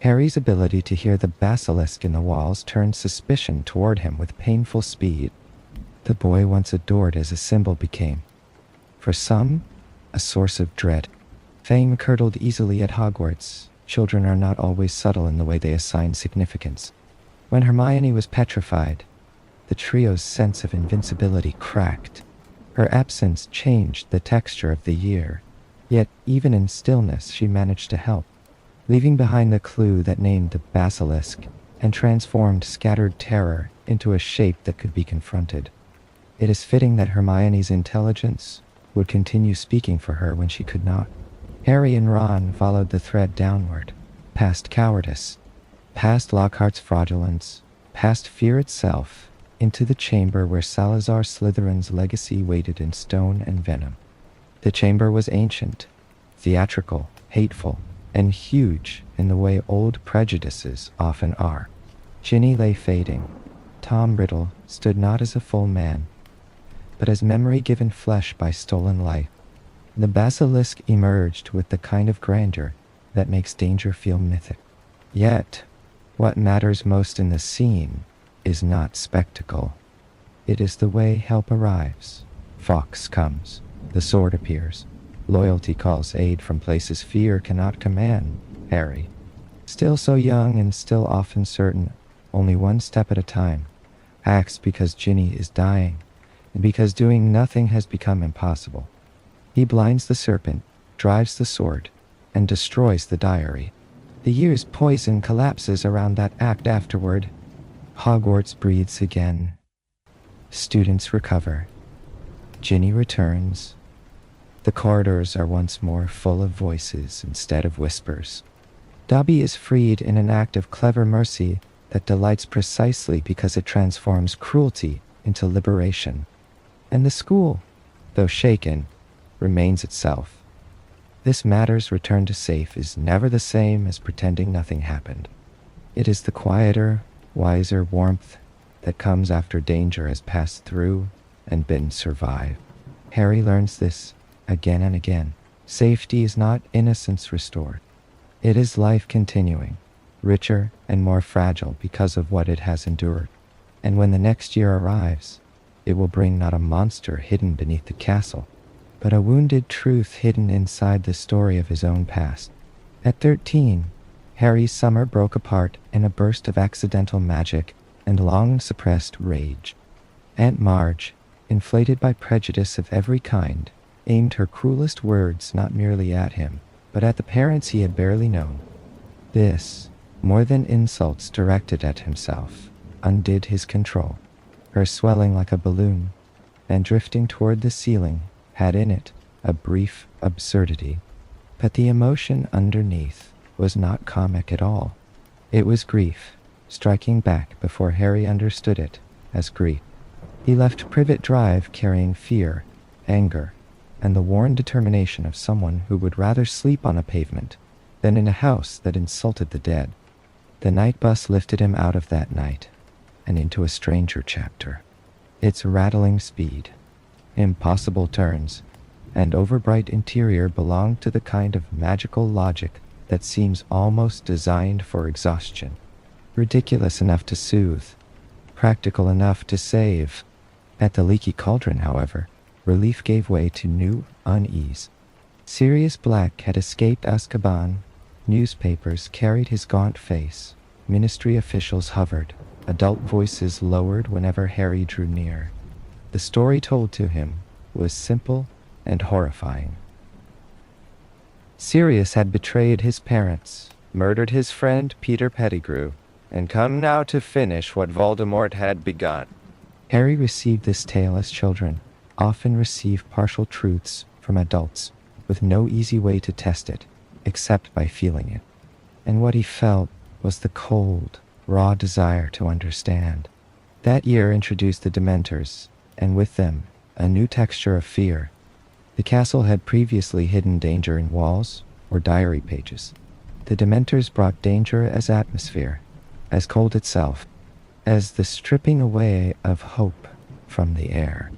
Harry's ability to hear the basilisk in the walls turned suspicion toward him with painful speed. The boy once adored as a symbol became, for some, a source of dread. Fame curdled easily at Hogwarts. Children are not always subtle in the way they assign significance. When Hermione was petrified, the trio's sense of invincibility cracked. Her absence changed the texture of the year, yet even in stillness she managed to help, leaving behind the clue that named the basilisk and transformed scattered terror into a shape that could be confronted. It is fitting that Hermione's intelligence would continue speaking for her when she could not. Harry and Ron followed the thread downward, past cowardice, past Lockhart's fraudulence, past fear itself, into the chamber where Salazar Slytherin's legacy waited in stone and venom. The chamber was ancient, theatrical, hateful, and huge in the way old prejudices often are. Ginny lay fading. Tom Riddle stood not as a full man, but as memory given flesh by stolen life. The basilisk emerged with the kind of grandeur that makes danger feel mythic. Yet, what matters most in the scene is not spectacle. It is the way help arrives. Fawkes comes. The sword appears. Loyalty calls aid from places fear cannot command. Harry, still so young and still often certain, only one step at a time, acts because Ginny is dying, and because doing nothing has become impossible. He blinds the serpent, drives the sword, and destroys the diary. The year's poison collapses around that act afterward. Hogwarts breathes again. Students recover. Ginny returns. The corridors are once more full of voices instead of whispers. Dobby is freed in an act of clever mercy that delights precisely because it transforms cruelty into liberation. And the school, though shaken, remains itself. This matter's return to safe is never the same as pretending nothing happened. It is the quieter, wiser warmth that comes after danger has passed through and been survived. Harry learns this again and again. Safety is not innocence restored. It is life continuing, richer and more fragile because of what it has endured. And when the next year arrives, it will bring not a monster hidden beneath the castle, but a wounded truth hidden inside the story of his own past. At 13, Harry's summer broke apart in a burst of accidental magic and long-suppressed rage. Aunt Marge, inflated by prejudice of every kind, aimed her cruelest words not merely at him, but at the parents he had barely known. This, more than insults directed at himself, undid his control. Her swelling like a balloon and drifting toward the ceiling had in it a brief absurdity, but the emotion underneath was not comic at all. It was grief, striking back before Harry understood it as grief. He left Privet Drive carrying fear, anger, and the worn determination of someone who would rather sleep on a pavement than in a house that insulted the dead. The night bus lifted him out of that night and into a stranger chapter. Its rattling speed, impossible turns, and overbright interior belonged to the kind of magical logic that seems almost designed for exhaustion. Ridiculous enough to soothe, practical enough to save. At the Leaky Cauldron, however, relief gave way to new unease. Sirius Black had escaped Azkaban. Newspapers carried his gaunt face. Ministry officials hovered. Adult voices lowered whenever Harry drew near. The story told to him was simple and horrifying. Sirius had betrayed his parents, murdered his friend Peter Pettigrew, and come now to finish what Voldemort had begun. Harry received this tale as children often receive partial truths from adults with no easy way to test it except by feeling it. And what he felt was the cold, raw desire to understand. That year introduced the Dementors, and with them, a new texture of fear. The castle had previously hidden danger in walls or diary pages. The Dementors brought danger as atmosphere, as cold itself, as the stripping away of hope from the air.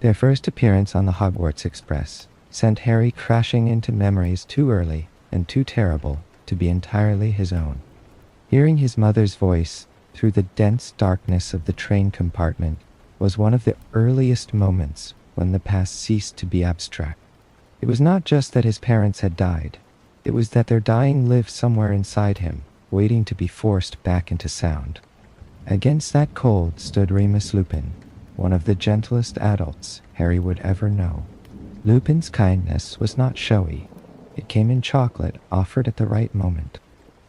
Their first appearance on the Hogwarts Express sent Harry crashing into memories too early and too terrible to be entirely his own. Hearing his mother's voice through the dense darkness of the train compartment was one of the earliest moments when the past ceased to be abstract. It was not just that his parents had died. It was that their dying lived somewhere inside him, waiting to be forced back into sound. Against that cold stood Remus Lupin, one of the gentlest adults Harry would ever know. Lupin's kindness was not showy. It came in chocolate offered at the right moment.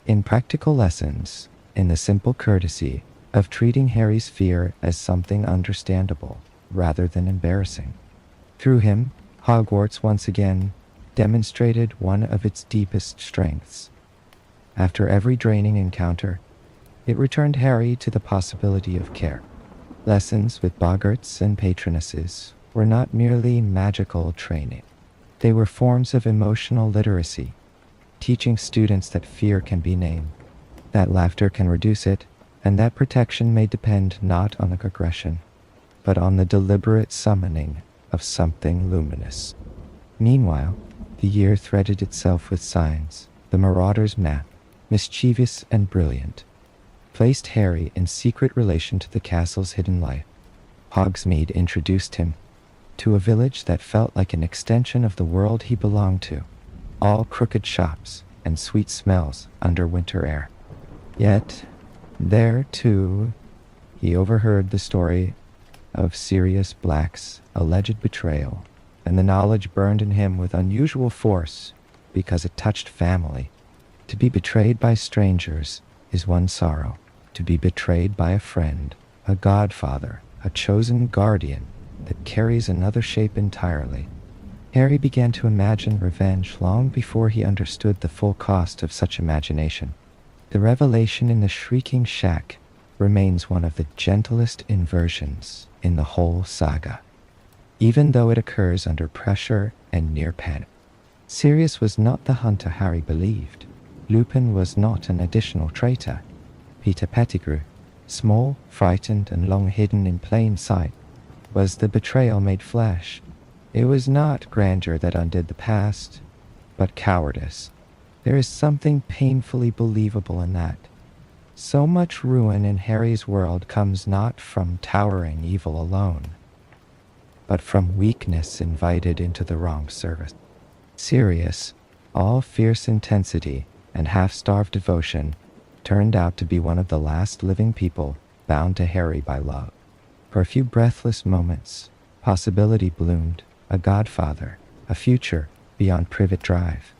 In practical lessons, in the simple courtesy of treating Harry's fear as something understandable rather than embarrassing. Through him, Hogwarts once again demonstrated one of its deepest strengths. After every draining encounter, it returned Harry to the possibility of care. Lessons with boggarts and patronesses were not merely magical training. They were forms of emotional literacy, teaching students that fear can be named, that laughter can reduce it, and that protection may depend not on aggression, but on the deliberate summoning of something luminous. Meanwhile, the year threaded itself with signs. The Marauder's map, mischievous and brilliant, placed Harry in secret relation to the castle's hidden life. Hogsmeade introduced him to a village that felt like an extension of the world he belonged to, all crooked shops and sweet smells under winter air. Yet, there, too, he overheard the story of Sirius Black's alleged betrayal, and the knowledge burned in him with unusual force because it touched family. To be betrayed by strangers is one sorrow. To be betrayed by a friend, a godfather, a chosen guardian that carries another shape entirely. Harry began to imagine revenge long before he understood the full cost of such imagination. The revelation in the Shrieking Shack remains one of the gentlest inversions in the whole saga, even though it occurs under pressure and near panic. Sirius was not the hunter Harry believed. Lupin was not an additional traitor. Peter Pettigrew, small, frightened, and long hidden in plain sight, was the betrayal made flesh. It was not grandeur that undid the past, but cowardice. There is something painfully believable in that. So much ruin in Harry's world comes not from towering evil alone, but from weakness invited into the wrong service. Sirius, all fierce intensity and half-starved devotion, turned out to be one of the last living people bound to Harry by love. For a few breathless moments, possibility bloomed, a godfather, a future beyond Privet Drive,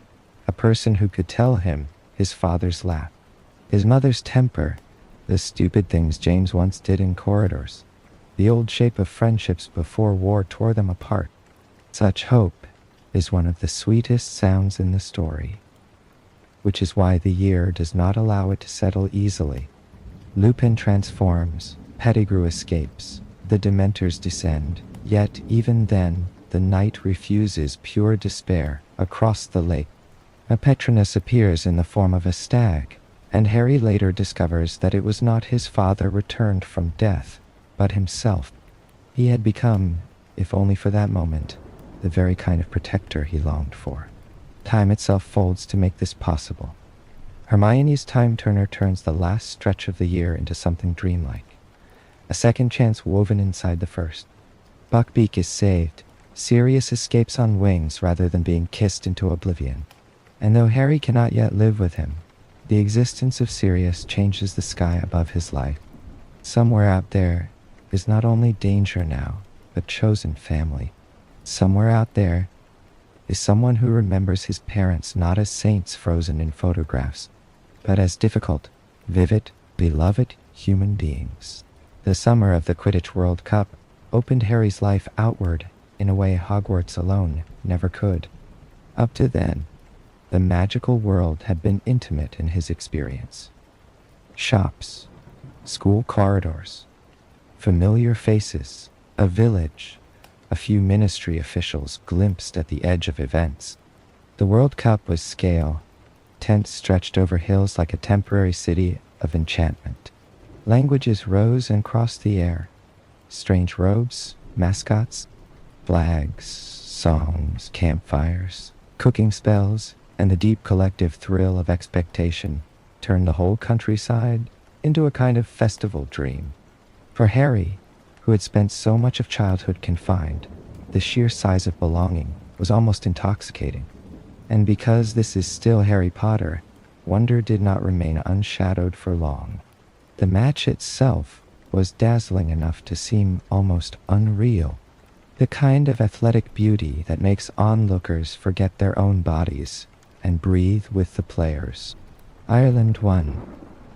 a person who could tell him his father's laugh, his mother's temper, the stupid things James once did in corridors, the old shape of friendships before war tore them apart. Such hope is one of the sweetest sounds in the story, which is why the year does not allow it to settle easily. Lupin transforms, Pettigrew escapes, the Dementors descend, yet even then, the night refuses pure despair. Across the lake, a Patronus appears in the form of a stag, and Harry later discovers that it was not his father returned from death, but himself. He had become, if only for that moment, the very kind of protector he longed for. Time itself folds to make this possible. Hermione's time turner turns the last stretch of the year into something dreamlike, a second chance woven inside the first. Buckbeak is saved. Sirius escapes on wings rather than being kissed into oblivion. And though Harry cannot yet live with him, the existence of Sirius changes the sky above his life. Somewhere out there is not only danger now, but chosen family. Somewhere out there is someone who remembers his parents not as saints frozen in photographs, but as difficult, vivid, beloved human beings. The summer of the Quidditch World Cup opened Harry's life outward in a way Hogwarts alone never could. Up to then, the magical world had been intimate in his experience. Shops, school corridors, familiar faces, a village, a few ministry officials glimpsed at the edge of events. The World Cup was scale. Tents stretched over hills like a temporary city of enchantment. Languages rose and crossed the air. Strange robes, mascots, flags, songs, campfires, cooking spells, and the deep collective thrill of expectation turned the whole countryside into a kind of festival dream. For Harry, who had spent so much of childhood confined, the sheer size of belonging was almost intoxicating. And because this is still Harry Potter, wonder did not remain unshadowed for long. The match itself was dazzling enough to seem almost unreal. The kind of athletic beauty that makes onlookers forget their own bodies and breathe with the players. Ireland won.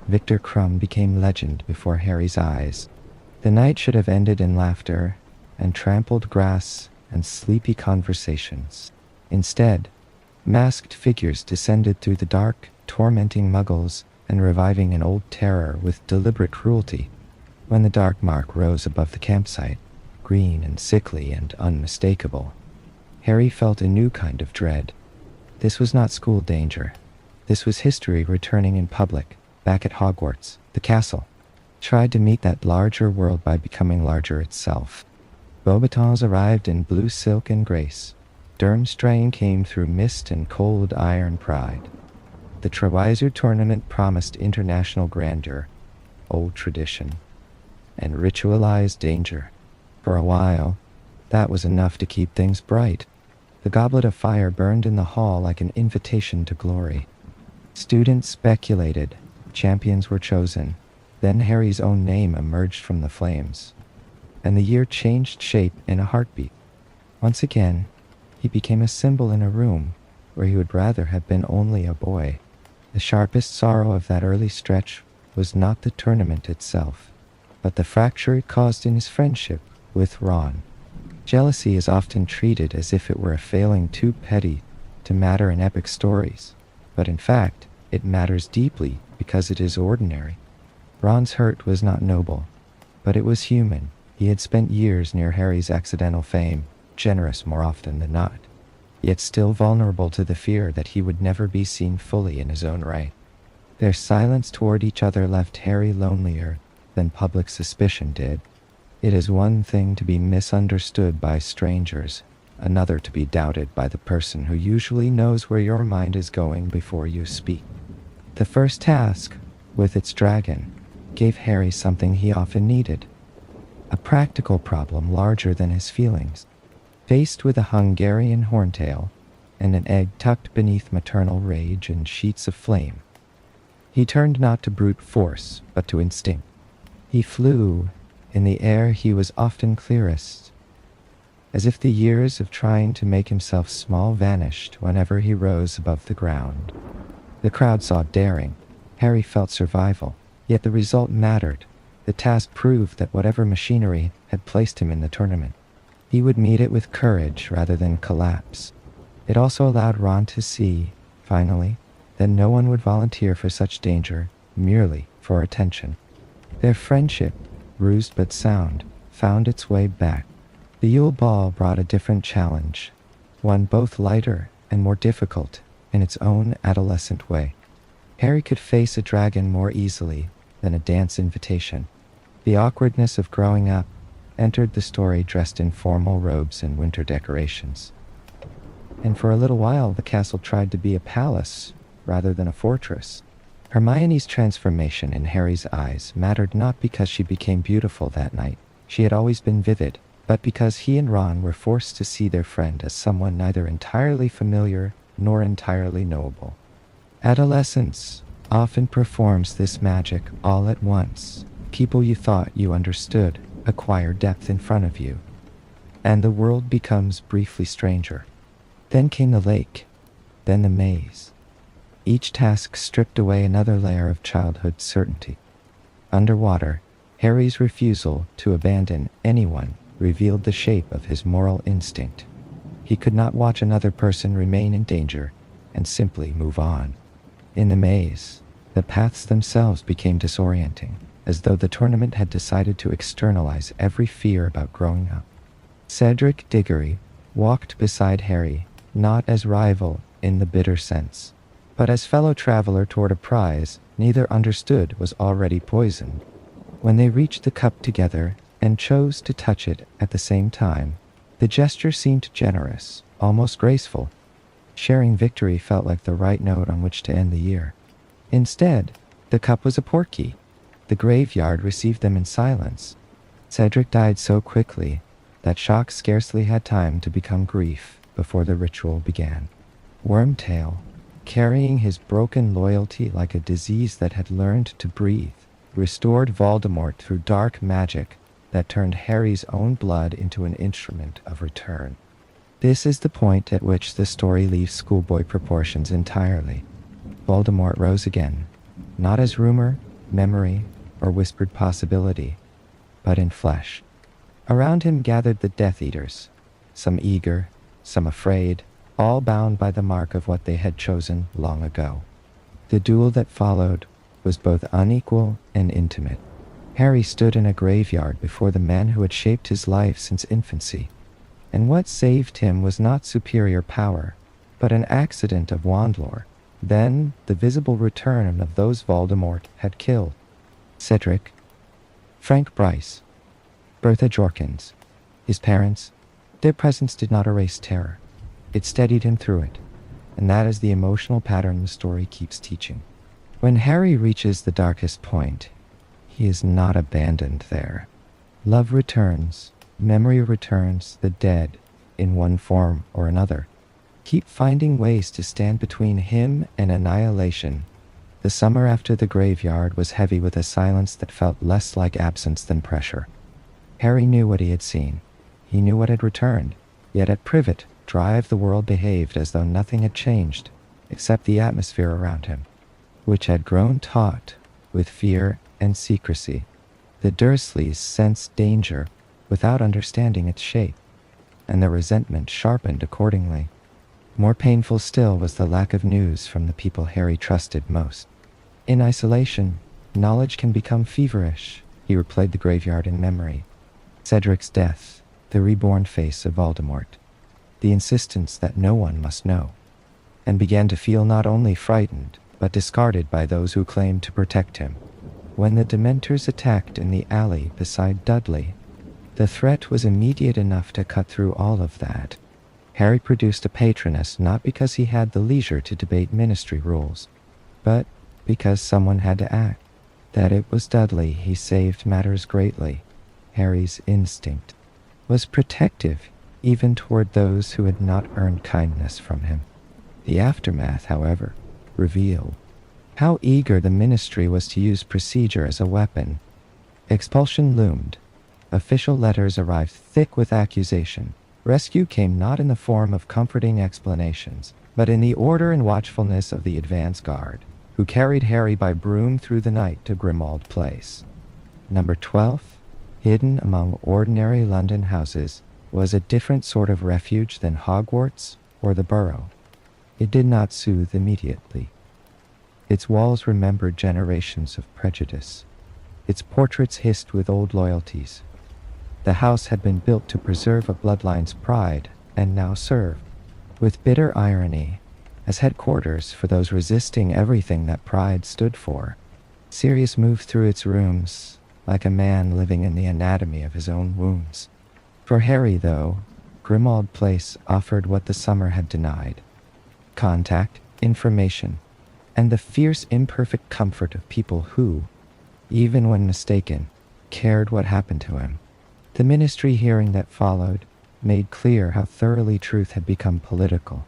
Victor Crumb became legend before Harry's eyes. The night should have ended in laughter and trampled grass and sleepy conversations. Instead, masked figures descended through the dark, tormenting muggles and reviving an old terror with deliberate cruelty. When the dark mark rose above the campsite, green and sickly and unmistakable, Harry felt a new kind of dread. This was not school danger. This was history returning in public, back at Hogwarts, the castle. Tried to meet that larger world by becoming larger itself. Beauxbatons arrived in blue silk and grace. Durmstrang came through mist and cold iron pride. The Trewiser tournament promised international grandeur, old tradition, and ritualized danger. For a while, that was enough to keep things bright. The goblet of fire burned in the hall like an invitation to glory. Students speculated, champions were chosen. Then Harry's own name emerged from the flames, and the year changed shape in a heartbeat. Once again, he became a symbol in a room where he would rather have been only a boy. The sharpest sorrow of that early stretch was not the tournament itself, but the fracture it caused in his friendship with Ron. Jealousy is often treated as if it were a failing too petty to matter in epic stories, but in fact, it matters deeply because it is ordinary. Ron's hurt was not noble, but it was human. He had spent years near Harry's accidental fame, generous more often than not. yet still vulnerable to the fear that he would never be seen fully in his own right. Their silence toward each other left Harry lonelier than public suspicion did. It is one thing to be misunderstood by strangers, another to be doubted by the person who usually knows where your mind is going before you speak. The first task, with its dragon, gave Harry something he often needed: a practical problem larger than his feelings. Faced with a Hungarian horntail and an egg tucked beneath maternal rage and sheets of flame, he turned not to brute force, but to instinct. He flew. In the air he was often clearest, as if the years of trying to make himself small vanished whenever he rose above the ground. The crowd saw daring. Harry felt survival, yet the result mattered. The task proved that whatever machinery had placed him in the tournament, he would meet it with courage rather than collapse. It also allowed Ron to see, finally, that no one would volunteer for such danger merely for attention. Their friendship, bruised but sound, found its way back. The Yule Ball brought a different challenge, one both lighter and more difficult in its own adolescent way. Harry could face a dragon more easily than a dance invitation. The awkwardness of growing up entered the story dressed in formal robes and winter decorations. And for a little while the castle tried to be a palace rather than a fortress. Hermione's transformation in Harry's eyes mattered not because she became beautiful that night. She had always been vivid, but because he and Ron were forced to see their friend as someone neither entirely familiar nor entirely knowable. Adolescence often performs this magic all at once. People you thought you understood acquire depth in front of you, and the world becomes briefly stranger. Then came the lake, then the maze. Each task stripped away another layer of childhood certainty. Underwater, Harry's refusal to abandon anyone revealed the shape of his moral instinct. He could not watch another person remain in danger and simply move on. In the maze, the paths themselves became disorienting, as though the tournament had decided to externalize every fear about growing up. Cedric Diggory walked beside Harry, not as rival in the bitter sense, but as fellow traveler toward a prize neither understood was already poisoned. When they reached the cup together and chose to touch it at the same time, the gesture seemed generous, almost graceful. Sharing victory felt like the right note on which to end the year. Instead, the cup was a portkey. The graveyard received them in silence. Cedric died so quickly that shock scarcely had time to become grief before the ritual began. Wormtail, carrying his broken loyalty like a disease that had learned to breathe, restored Voldemort through dark magic that turned Harry's own blood into an instrument of return. This is the point at which the story leaves schoolboy proportions entirely. Voldemort rose again, not as rumor, memory, or whispered possibility, but in flesh. Around him gathered the Death Eaters, some eager, some afraid, all bound by the mark of what they had chosen long ago. The duel that followed was both unequal and intimate. Harry stood in a graveyard before the man who had shaped his life since infancy, and what saved him was not superior power, but an accident of wand lore, then the visible return of those Voldemort had killed. Cedric, Frank Bryce, Bertha Jorkins, his parents, their presence did not erase terror. It steadied him through it, and that is the emotional pattern the story keeps teaching. When Harry reaches the darkest point, he is not abandoned there. Love returns, memory returns, the dead, in one form or another, keep finding ways to stand between him and annihilation. The summer after the graveyard was heavy with a silence that felt less like absence than pressure. Harry knew what he had seen. He knew what had returned, yet at Privet Drive the world behaved as though nothing had changed, except the atmosphere around him, which had grown taut with fear and secrecy. The Dursleys sensed danger without understanding its shape, and their resentment sharpened accordingly. More painful still was the lack of news from the people Harry trusted most. In isolation, knowledge can become feverish. He replayed the graveyard in memory. Cedric's death, the reborn face of Voldemort. the insistence that no one must know, and began to feel not only frightened, but discarded by those who claimed to protect him. When the Dementors attacked in the alley beside Dudley, the threat was immediate enough to cut through all of that. Harry produced a patroness not because he had the leisure to debate ministry rules, but because someone had to act. That it was Dudley he saved matters greatly. Harry's instinct was protective even toward those who had not earned kindness from him. The aftermath, however, revealed how eager the ministry was to use procedure as a weapon. Expulsion loomed. Official letters arrived thick with accusation. Rescue came not in the form of comforting explanations, but in the order and watchfulness of the advance guard, who carried Harry by broom through the night to Grimmauld Place. Number 12, hidden among ordinary London houses, was a different sort of refuge than Hogwarts or the Burrow. It did not soothe immediately. Its walls remembered generations of prejudice. Its portraits hissed with old loyalties. The house had been built to preserve a bloodline's pride, and now served, with bitter irony, as headquarters for those resisting everything that pride stood for. Sirius moved through its rooms, like a man living in the anatomy of his own wounds. For Harry, though, Grimmauld Place offered what the summer had denied: contact, information, and the fierce, imperfect comfort of people who, even when mistaken, cared what happened to him. The ministry hearing that followed made clear how thoroughly truth had become political.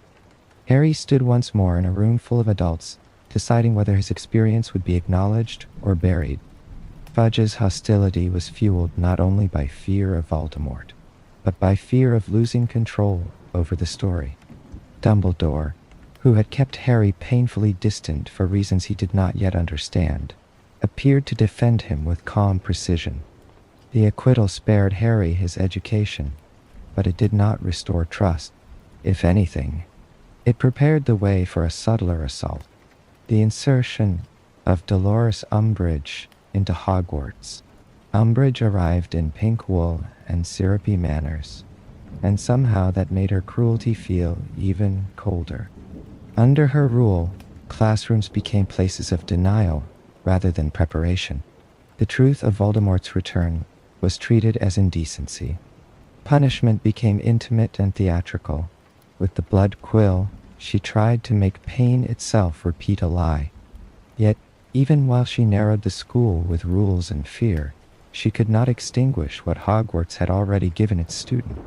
Harry stood once more in a room full of adults, deciding whether his experience would be acknowledged or buried. Fudge's hostility was fueled not only by fear of Voldemort, but by fear of losing control over the story. Dumbledore, who had kept Harry painfully distant for reasons he did not yet understand, appeared to defend him with calm precision. The acquittal spared Harry his education, but it did not restore trust. If anything, it prepared the way for a subtler assault: the insertion of Dolores Umbridge into Hogwarts. Umbridge arrived in pink wool and syrupy manners, and somehow that made her cruelty feel even colder. Under her rule, classrooms became places of denial rather than preparation. The truth of Voldemort's return was treated as indecency. Punishment became intimate and theatrical. With the blood quill, she tried to make pain itself repeat a lie. Yet, even while she narrowed the school with rules and fear, she could not extinguish what Hogwarts had already given its student: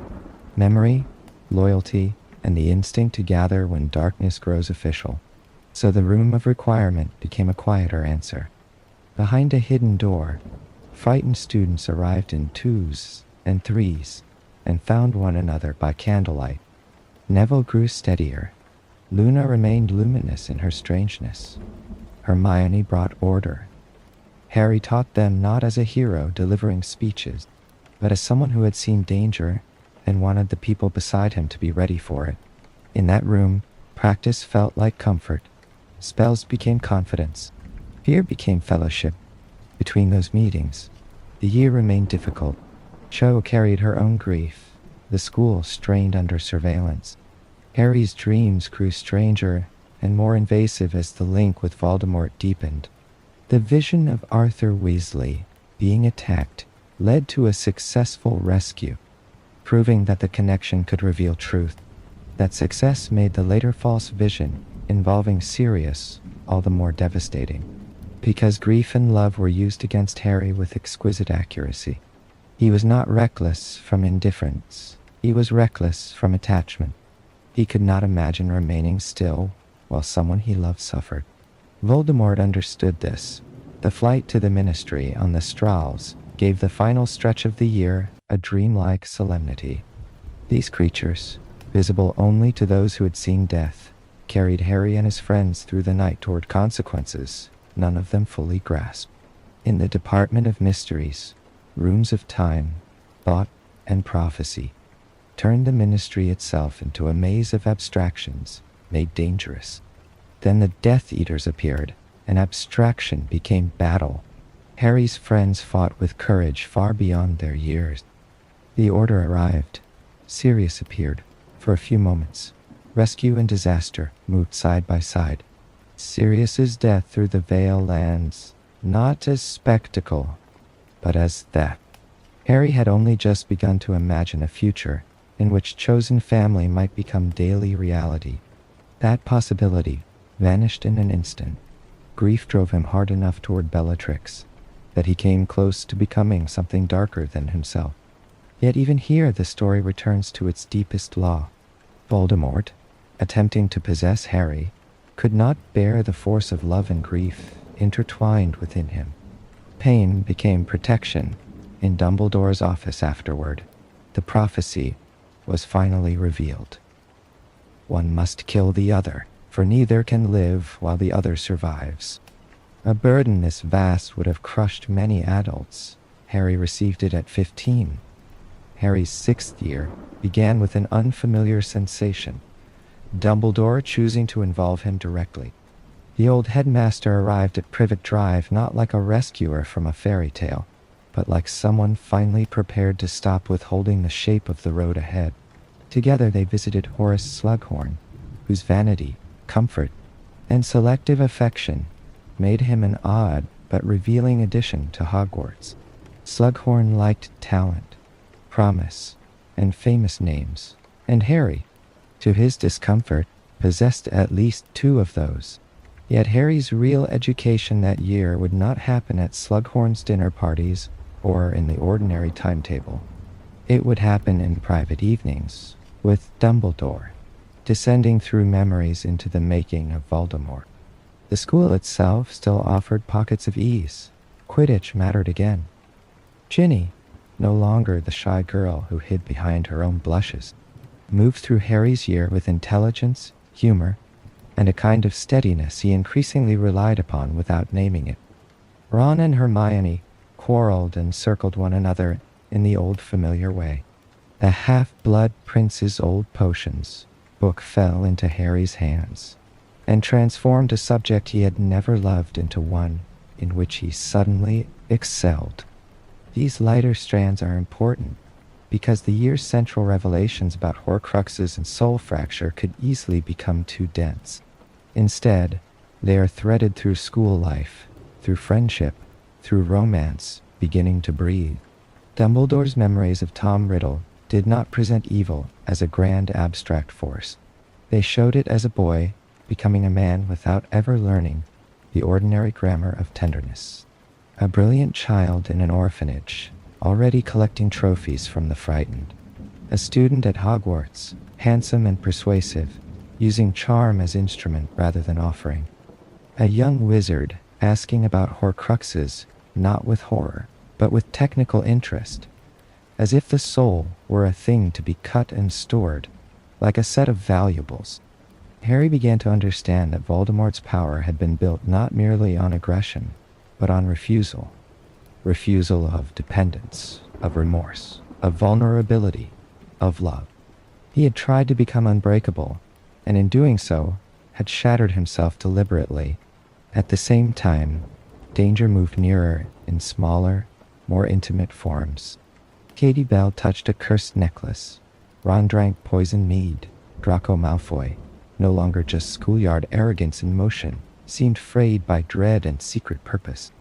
memory, loyalty, and the instinct to gather when darkness grows official. So the room of requirement became a quieter answer. Behind a hidden door, frightened students arrived in twos and threes and found one another by candlelight. Neville grew steadier. Luna remained luminous in her strangeness. Hermione brought order. Harry taught them not as a hero delivering speeches, but as someone who had seen danger and wanted the people beside him to be ready for it. In that room, practice felt like comfort. Spells became confidence. Fear became fellowship. Between those meetings, the year remained difficult. Cho carried her own grief. The school strained under surveillance. Harry's dreams grew stranger and more invasive as the link with Voldemort deepened. The vision of Arthur Weasley being attacked led to a successful rescue, proving that the connection could reveal truth. That success made the later false vision involving Sirius all the more devastating, because grief and love were used against Harry with exquisite accuracy. He was not reckless from indifference. He was reckless from attachment. He could not imagine remaining still while someone he loved suffered. Voldemort understood this. The flight to the Ministry on the Strahls gave the final stretch of the year a dreamlike solemnity. These creatures, visible only to those who had seen death, carried Harry and his friends through the night toward consequences none of them fully grasped. In the Department of Mysteries, rooms of time, thought, and prophecy turned the Ministry itself into a maze of abstractions made dangerous. Then the Death Eaters appeared, and abstraction became battle. Harry's friends fought with courage far beyond their years. The order arrived. Sirius appeared. For a few moments, rescue and disaster moved side by side. Sirius's death through the veil lands, not as spectacle, but as theft. Harry had only just begun to imagine a future in which chosen family might become daily reality. That possibility vanished in an instant. Grief drove him hard enough toward Bellatrix that he came close to becoming something darker than himself. Yet even here the story returns to its deepest law. Voldemort, attempting to possess Harry, could not bear the force of love and grief intertwined within him. Pain became protection. In Dumbledore's office afterward, the prophecy was finally revealed. One must kill the other, for neither can live while the other survives. A burden this vast would have crushed many adults. Harry received it at 15. Harry's 6th year began with an unfamiliar sensation, Dumbledore choosing to involve him directly. The old headmaster arrived at Privet Drive not like a rescuer from a fairy tale, but like someone finally prepared to stop withholding the shape of the road ahead. Together they visited Horace Slughorn, whose vanity, comfort, and selective affection made him an odd but revealing addition to Hogwarts. Slughorn liked talent, promise, and famous names, and Harry, to his discomfort, possessed at least 2 of those. Yet Harry's real education that year would not happen at Slughorn's dinner parties or in the ordinary timetable. It would happen in private evenings, with Dumbledore, descending through memories into the making of Voldemort. The school itself still offered pockets of ease. Quidditch mattered again. Ginny, no longer the shy girl who hid behind her own blushes, moved through Harry's year with intelligence, humor, and a kind of steadiness he increasingly relied upon without naming it. Ron and Hermione quarreled and circled one another in the old familiar way. The Half-Blood Prince's Old Potions book fell into Harry's hands and transformed a subject he had never loved into one in which he suddenly excelled. These lighter strands are important because the year's central revelations about Horcruxes and soul fracture could easily become too dense. Instead, they are threaded through school life, through friendship, through romance, beginning to breathe. Dumbledore's memories of Tom Riddle did not present evil as a grand abstract force. They showed it as a boy becoming a man without ever learning the ordinary grammar of tenderness. A brilliant child in an orphanage, already collecting trophies from the frightened. A student at Hogwarts, handsome and persuasive, using charm as instrument rather than offering. A young wizard asking about Horcruxes, not with horror, but with technical interest, as if the soul were a thing to be cut and stored, like a set of valuables. Harry began to understand that Voldemort's power had been built not merely on aggression, but on refusal. Refusal of dependence, of remorse, of vulnerability, of love. He had tried to become unbreakable, and in doing so, had shattered himself deliberately. At the same time, danger moved nearer in smaller, more intimate forms. Katie Bell touched a cursed necklace. Ron drank poisoned mead. Draco Malfoy, no longer just schoolyard arrogance in motion, seemed frayed by dread and secret purpose.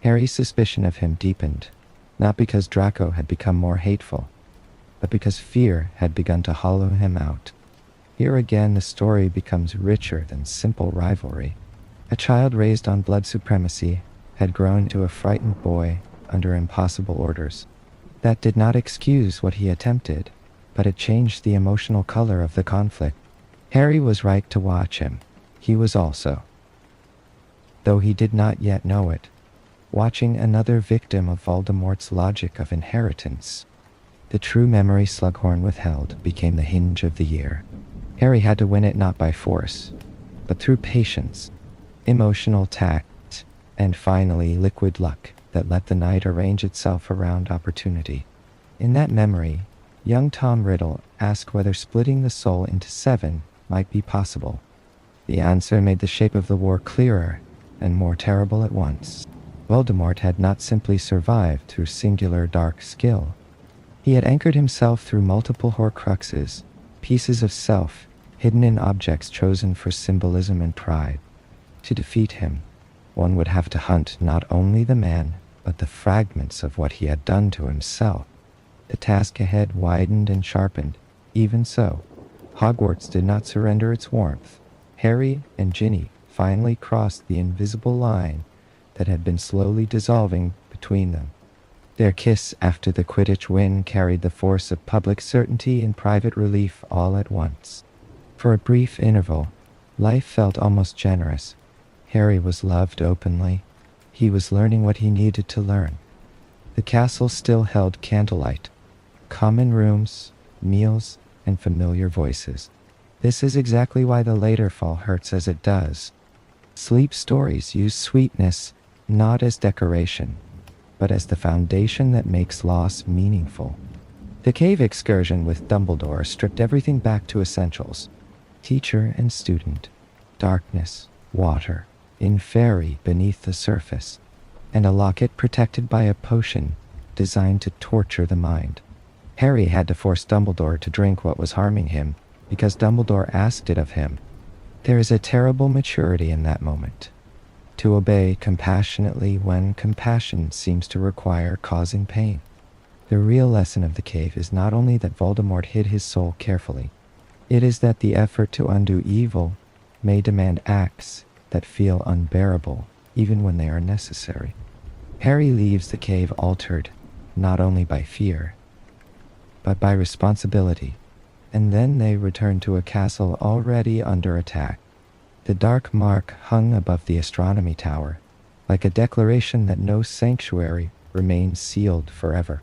Harry's suspicion of him deepened, not because Draco had become more hateful, but because fear had begun to hollow him out. Here again the story becomes richer than simple rivalry. A child raised on blood supremacy had grown to a frightened boy under impossible orders. That did not excuse what he attempted, but it changed the emotional color of the conflict. Harry was right to watch him. He was also, though he did not yet know it, watching another victim of Voldemort's logic of inheritance. The true memory Slughorn withheld became the hinge of the year. Harry had to win it not by force, but through patience, emotional tact, and finally liquid luck that let the night arrange itself around opportunity. In that memory, young Tom Riddle asked whether splitting the soul into 7 might be possible. The answer made the shape of the war clearer and more terrible at once. Voldemort had not simply survived through singular dark skill. He had anchored himself through multiple Horcruxes pieces of self hidden in objects chosen for symbolism and pride. To defeat him, one would have to hunt not only the man, but the fragments of what he had done to himself. The task ahead widened and sharpened. Even so, Hogwarts did not surrender its warmth. Harry and Ginny finally crossed the invisible line that had been slowly dissolving between them. Their kiss after the Quidditch win carried the force of public certainty and private relief all at once. For a brief interval, life felt almost generous. Harry was loved openly. He was learning what he needed to learn. The castle still held candlelight, common rooms, meals, and familiar voices. This is exactly why the later fall hurts as it does. Sleep stories use sweetness not as decoration, but as the foundation that makes loss meaningful. The cave excursion with Dumbledore stripped everything back to essentials. Teacher and student, darkness, water, inferi beneath the surface, and a locket protected by a potion designed to torture the mind. Harry had to force Dumbledore to drink what was harming him because Dumbledore asked it of him. There is a terrible maturity in that moment. To obey compassionately when compassion seems to require causing pain. The real lesson of the cave is not only that Voldemort hid his soul carefully, it is that the effort to undo evil may demand acts that feel unbearable even when they are necessary. Harry leaves the cave altered, not only by fear, but by responsibility, and then they return to a castle already under attack. The dark mark hung above the astronomy tower, like a declaration that no sanctuary remains sealed forever.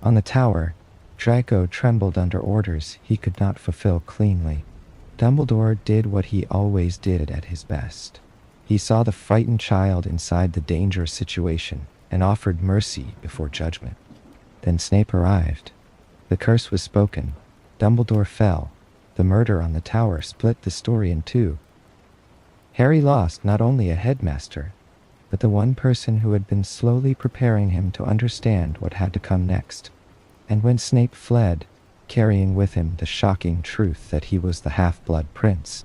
On the tower, Draco trembled under orders he could not fulfill cleanly. Dumbledore did what he always did at his best. He saw the frightened child inside the dangerous situation and offered mercy before judgment. Then Snape arrived. The curse was spoken. Dumbledore fell. The murder on the tower split the story in two. Harry lost not only a headmaster, but the one person who had been slowly preparing him to understand what had to come next. And when Snape fled, carrying with him the shocking truth that he was the half-blood prince,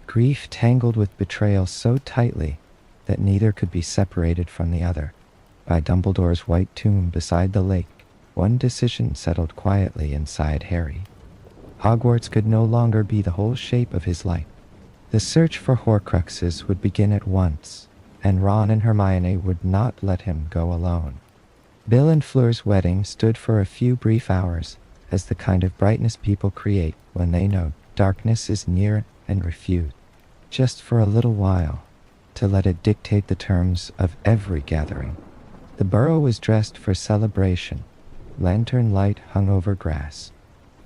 grief tangled with betrayal so tightly that neither could be separated from the other. By Dumbledore's white tomb beside the lake, one decision settled quietly inside Harry. Hogwarts could no longer be the whole shape of his life. The search for Horcruxes would begin at once, and Ron and Hermione would not let him go alone. Bill and Fleur's wedding stood for a few brief hours as the kind of brightness people create when they know darkness is near and refuse. Just for a little while, to let it dictate the terms of every gathering. The burrow was dressed for celebration. Lantern light hung over grass.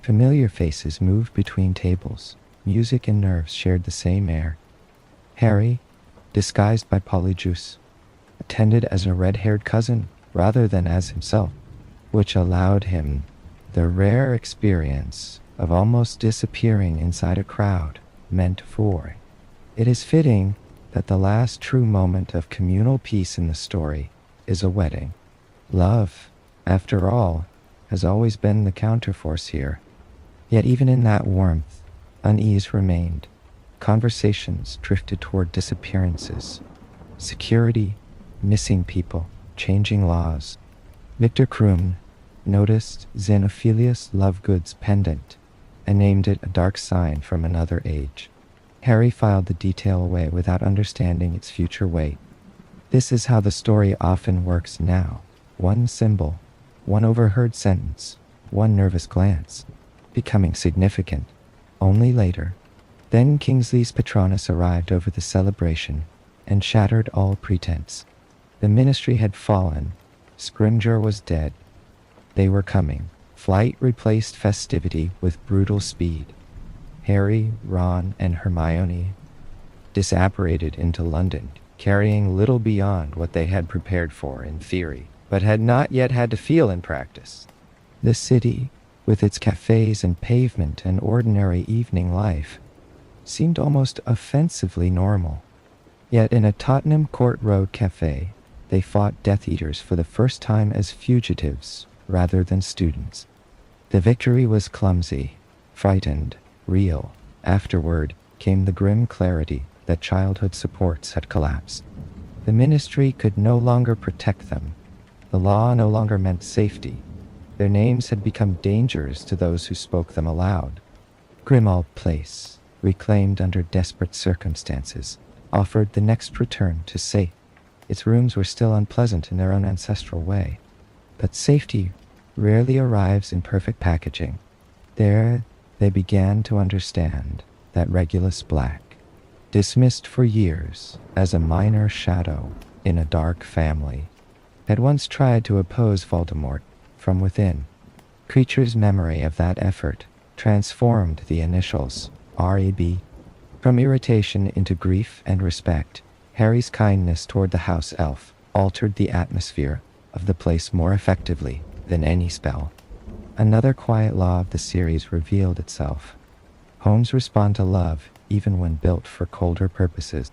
Familiar faces moved between tables. Music and nerves shared the same air. Harry, disguised by Polyjuice, attended as a red-haired cousin rather than as himself, which allowed him the rare experience of almost disappearing inside a crowd meant for. It is fitting that the last true moment of communal peace in the story is a wedding. Love, after all, has always been the counterforce here. Yet even in that warmth, unease remained. Conversations drifted toward disappearances, security, missing people, changing laws. Victor Krum noticed Xenophilius Lovegood's pendant and named it a dark sign from another age. Harry filed the detail away without understanding its future weight. This is how the story often works now. One symbol, one overheard sentence, one nervous glance, becoming significant only later. Then Kingsley's Patronus arrived over the celebration and shattered all pretense. The Ministry had fallen. Scrimgeour was dead. They were coming. Flight replaced festivity with brutal speed. Harry, Ron, and Hermione disapparated into London, carrying little beyond what they had prepared for in theory, but had not yet had to feel in practice. The city, with its cafes and pavement and ordinary evening life, seemed almost offensively normal. Yet in a Tottenham Court Road cafe, they fought Death Eaters for the first time as fugitives rather than students. The victory was clumsy, frightened, real. Afterward came the grim clarity that childhood supports had collapsed. The ministry could no longer protect them. The law no longer meant safety. Their names had become dangers to those who spoke them aloud. Grimmauld Place, reclaimed under desperate circumstances, offered the next return to safe. Its rooms were still unpleasant in their own ancestral way, but safety rarely arrives in perfect packaging. There they began to understand that Regulus Black, dismissed for years as a minor shadow in a dark family, had once tried to oppose Voldemort from within. Creature's memory of that effort transformed the initials, RAB, from irritation into grief and respect. Harry's kindness toward the house elf altered the atmosphere of the place more effectively than any spell. Another quiet law of the series revealed itself. Homes respond to love even when built for colder purposes.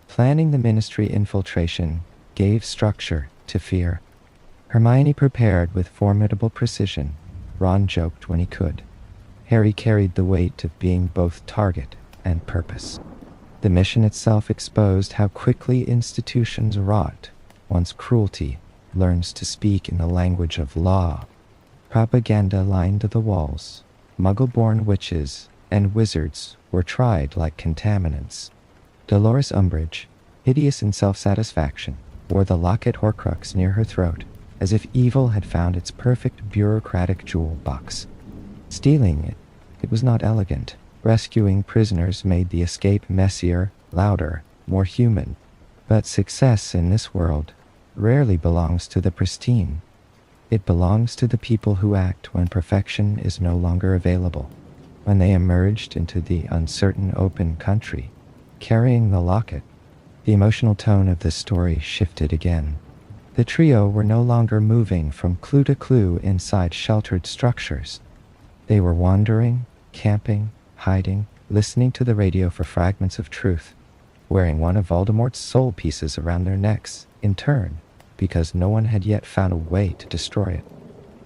Planning the ministry infiltration gave structure to fear. Hermione prepared with formidable precision. Ron joked when he could. Harry carried the weight of being both target and purpose. The mission itself exposed how quickly institutions rot once cruelty learns to speak in the language of law. Propaganda lined the walls. Muggle-born witches and wizards were tried like contaminants. Dolores Umbridge, hideous in self-satisfaction, wore the locket Horcrux near her throat, as if evil had found its perfect bureaucratic jewel box. Stealing it was not elegant. Rescuing prisoners made the escape messier, louder, more human. But success in this world rarely belongs to the pristine. It belongs to the people who act when perfection is no longer available. When they emerged into the uncertain open country, carrying the locket, the emotional tone of the story shifted again. The trio were no longer moving from clue to clue inside sheltered structures. They were wandering, camping, hiding, listening to the radio for fragments of truth, wearing one of Voldemort's soul pieces around their necks, in turn, because no one had yet found a way to destroy it.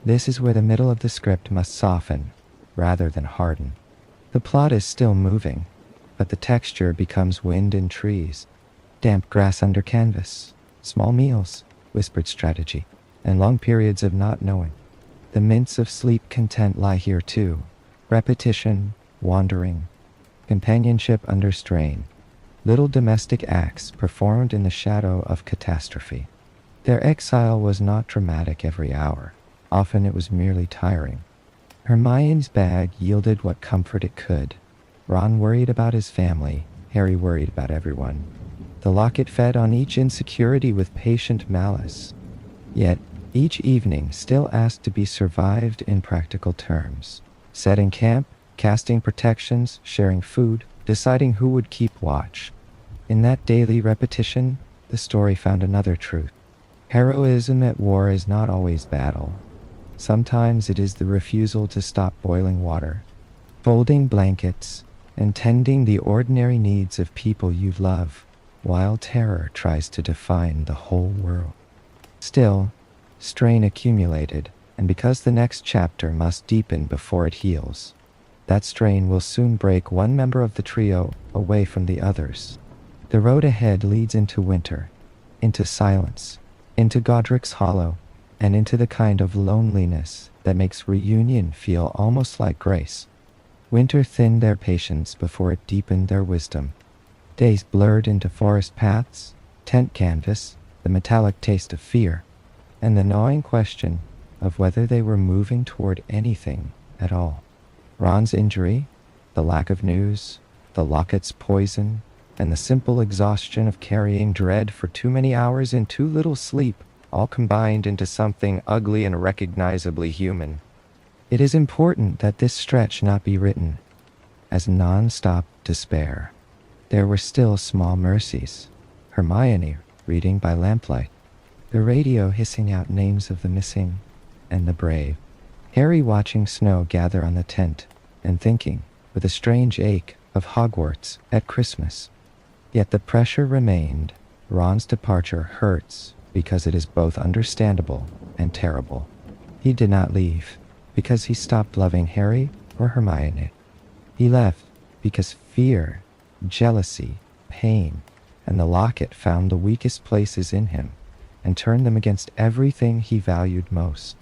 This is where the middle of the script must soften, rather than harden. The plot is still moving, but the texture becomes wind in trees, damp grass under canvas, small meals, whispered strategy, and long periods of not knowing. The mints of sleep content lie here too. Repetition, wandering, companionship under strain, little domestic acts performed in the shadow of catastrophe. Their exile was not dramatic every hour. Often it was merely tiring. Hermione's bag yielded what comfort it could. Ron worried about his family. Harry worried about everyone. The locket fed on each insecurity with patient malice. Yet, each evening still asked to be survived in practical terms. Setting camp, casting protections, sharing food, deciding who would keep watch. In that daily repetition, the story found another truth. Heroism at war is not always battle. Sometimes it is the refusal to stop boiling water, folding blankets, and tending the ordinary needs of people you love, while terror tries to define the whole world. Still, strain accumulated, and because the next chapter must deepen before it heals, that strain will soon break one member of the trio away from the others. The road ahead leads into winter, into silence, into Godric's Hollow, and into the kind of loneliness that makes reunion feel almost like grace. Winter thinned their patience before it deepened their wisdom. Days blurred into forest paths, tent canvas, the metallic taste of fear, and the gnawing question of whether they were moving toward anything at all. Ron's injury, the lack of news, the locket's poison, and the simple exhaustion of carrying dread for too many hours in too little sleep all combined into something ugly and recognizably human. It is important that this stretch not be written as non-stop despair. There were still small mercies. Hermione reading by lamplight, the radio hissing out names of the missing and the brave. Harry watching snow gather on the tent and thinking, with a strange ache, of Hogwarts at Christmas. Yet the pressure remained. Ron's departure hurts because it is both understandable and terrible. He did not leave because he stopped loving Harry or Hermione. He left because fear, jealousy, pain, and the locket found the weakest places in him and turned them against everything he valued most.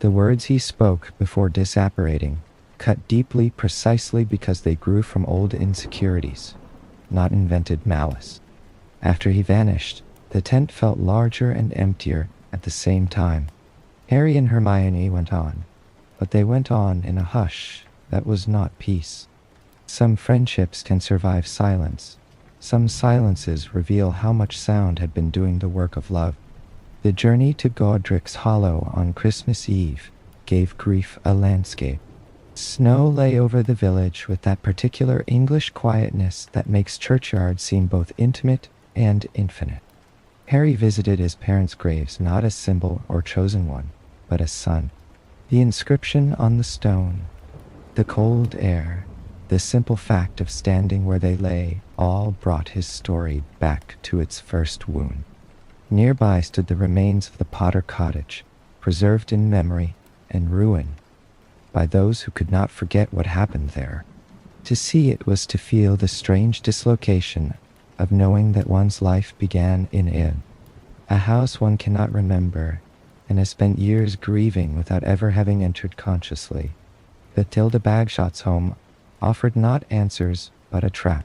The words he spoke before disapparating cut deeply precisely because they grew from old insecurities, not invented malice. After he vanished, the tent felt larger and emptier at the same time. Harry and Hermione went on, but they went on in a hush that was not peace. Some friendships can survive silence. Some silences reveal how much sound had been doing the work of love. The journey to Godric's Hollow on Christmas Eve gave grief a landscape. Snow lay over the village with that particular English quietness that makes churchyards seem both intimate and infinite. Harry visited his parents' graves not as symbol or chosen one, but as son. The inscription on the stone, the cold air, the simple fact of standing where they lay all brought his story back to its first wound. Nearby stood the remains of the Potter cottage, preserved in memory and ruin by those who could not forget what happened there. To see it was to feel the strange dislocation of knowing that one's life began in it, a house one cannot remember and has spent years grieving without ever having entered consciously. Bathilda Bagshot's home offered not answers but a trap.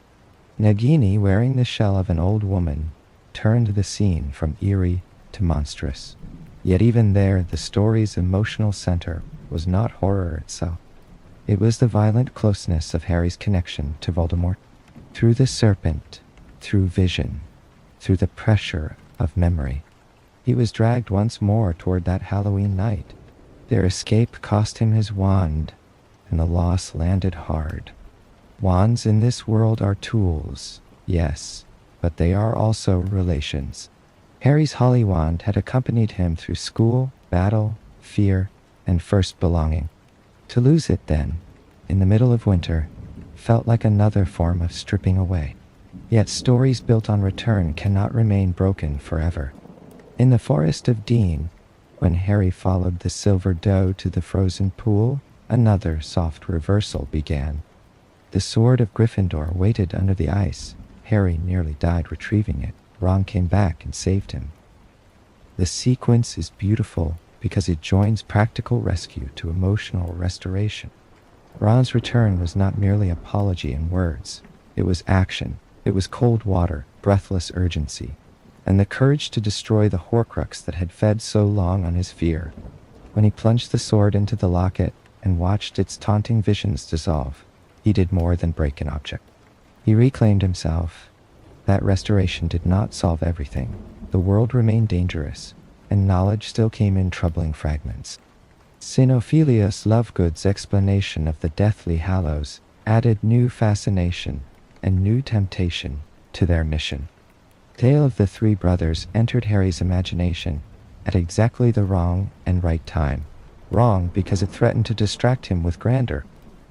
Nagini, wearing the shell of an old woman, turned the scene from eerie to monstrous. Yet even there, the story's emotional center was not horror itself. It was the violent closeness of Harry's connection to Voldemort. Through the serpent, through vision, through the pressure of memory, he was dragged once more toward that Halloween night. Their escape cost him his wand, and the loss landed hard. Wands in this world are tools, yes, but they are also relations. Harry's holly wand had accompanied him through school, battle, fear, and first belonging. To lose it then, in the middle of winter, felt like another form of stripping away. Yet stories built on return cannot remain broken forever. In the Forest of Dean, when Harry followed the silver doe to the frozen pool, another soft reversal began. The sword of Gryffindor waited under the ice. Harry nearly died retrieving it. Ron came back and saved him. The sequence is beautiful because it joins practical rescue to emotional restoration. Ron's return was not merely apology in words. It was action. It was cold water, breathless urgency, and the courage to destroy the Horcrux that had fed so long on his fear. When he plunged the sword into the locket and watched its taunting visions dissolve, he did more than break an object. He reclaimed himself. That restoration did not solve everything. The world remained dangerous, and knowledge still came in troubling fragments. Xenophilius Lovegood's explanation of the Deathly Hallows added new fascination and new temptation to their mission. Tale of the Three Brothers entered Harry's imagination at exactly the wrong and right time. Wrong because it threatened to distract him with grander,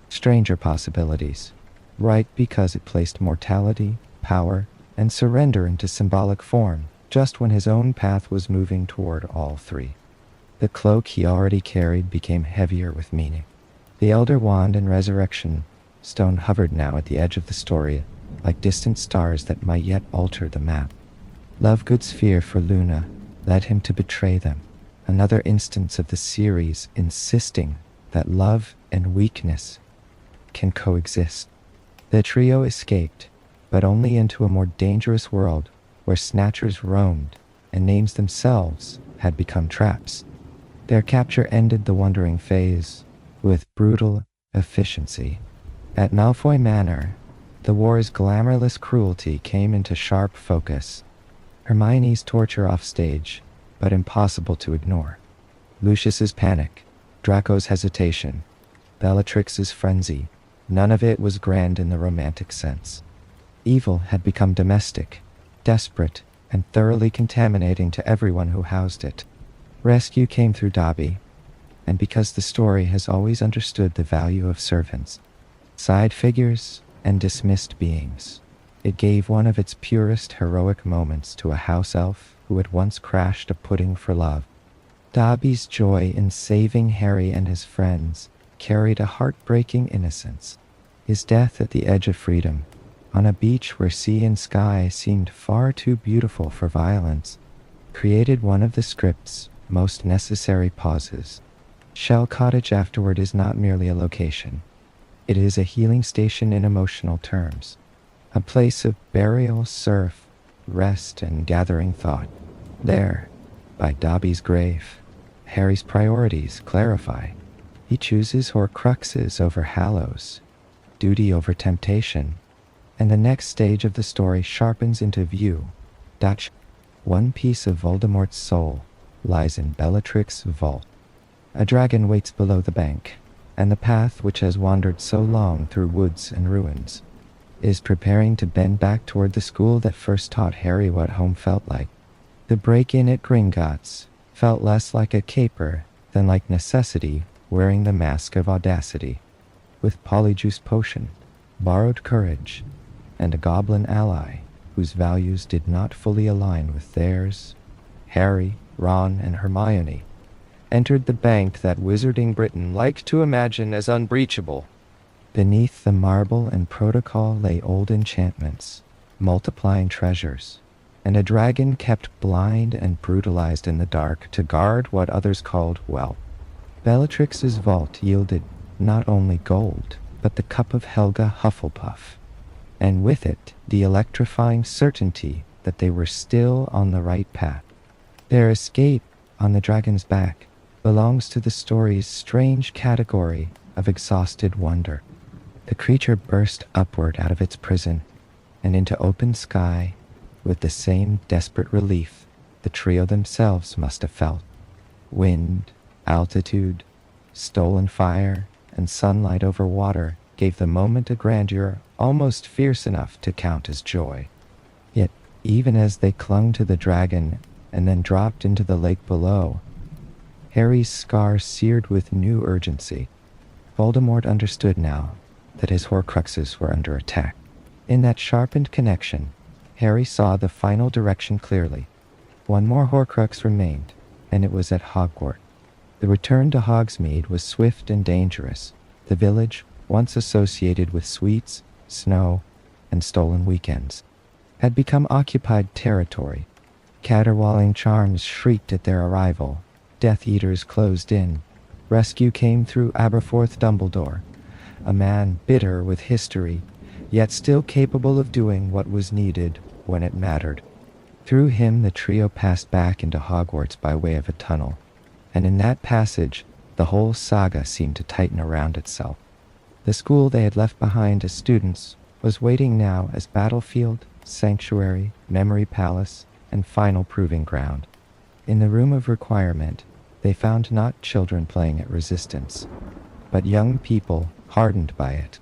stranger possibilities. Right because it placed mortality, power, and surrender into symbolic form, just when his own path was moving toward all three. The cloak he already carried became heavier with meaning. The Elder Wand and Resurrection Stone hovered now at the edge of the story, like distant stars that might yet alter the map. Lovegood's fear for Luna led him to betray them, another instance of the series insisting that love and weakness can coexist. The trio escaped, but only into a more dangerous world where snatchers roamed and names themselves had become traps. Their capture ended the wandering phase with brutal efficiency. At Malfoy Manor, the war's glamourless cruelty came into sharp focus. Hermione's torture offstage, but impossible to ignore. Lucius's panic, Draco's hesitation, Bellatrix's frenzy, none of it was grand in the romantic sense. Evil had become domestic, desperate, and thoroughly contaminating to everyone who housed it. Rescue came through Dobby, and because the story has always understood the value of servants, side figures, and dismissed beings, it gave one of its purest heroic moments to a house elf who had once crashed a pudding for love. Dobby's joy in saving Harry and his friends carried a heartbreaking innocence. His death at the edge of freedom, on a beach where sea and sky seemed far too beautiful for violence, created one of the script's most necessary pauses. Shell Cottage afterward is not merely a location. It is a healing station in emotional terms, a place of burial, surf, rest, and gathering thought. There, by Dobby's grave, Harry's priorities clarify. He chooses Horcruxes over Hallows, duty over temptation, and the next stage of the story sharpens into view. One piece of Voldemort's soul lies in Bellatrix's vault. A dragon waits below the bank, and the path which has wandered so long through woods and ruins is preparing to bend back toward the school that first taught Harry what home felt like. The break-in at Gringotts felt less like a caper than like necessity wearing the mask of audacity. With Polyjuice Potion, borrowed courage, and a goblin ally whose values did not fully align with theirs, Harry, Ron, and Hermione entered the bank that Wizarding Britain liked to imagine as unbreachable. Beneath the marble and protocol lay old enchantments, multiplying treasures, and a dragon kept blind and brutalized in the dark to guard what others called wealth. Bellatrix's vault yielded not only gold, but the cup of Helga Hufflepuff, and with it the electrifying certainty that they were still on the right path. Their escape on the dragon's back belongs to the story's strange category of exhausted wonder. The creature burst upward out of its prison and into open sky with the same desperate relief the trio themselves must have felt. Wind, altitude, stolen fire, and sunlight over water gave the moment a grandeur almost fierce enough to count as joy. Yet, even as they clung to the dragon and then dropped into the lake below, Harry's scar seared with new urgency. Voldemort understood now that his Horcruxes were under attack. In that sharpened connection, Harry saw the final direction clearly. One more Horcrux remained, and it was at Hogwarts. The return to Hogsmeade was swift and dangerous. The village, once associated with sweets, snow, and stolen weekends, had become occupied territory. Caterwauling charms shrieked at their arrival. Death Eaters closed in. Rescue came through Aberforth Dumbledore, a man bitter with history, yet still capable of doing what was needed when it mattered. Through him the trio passed back into Hogwarts by way of a tunnel, and in that passage the whole saga seemed to tighten around itself. The school they had left behind as students was waiting now as battlefield, sanctuary, memory palace, and final proving ground. In the room of requirement, they found not children playing at resistance, but young people hardened by it.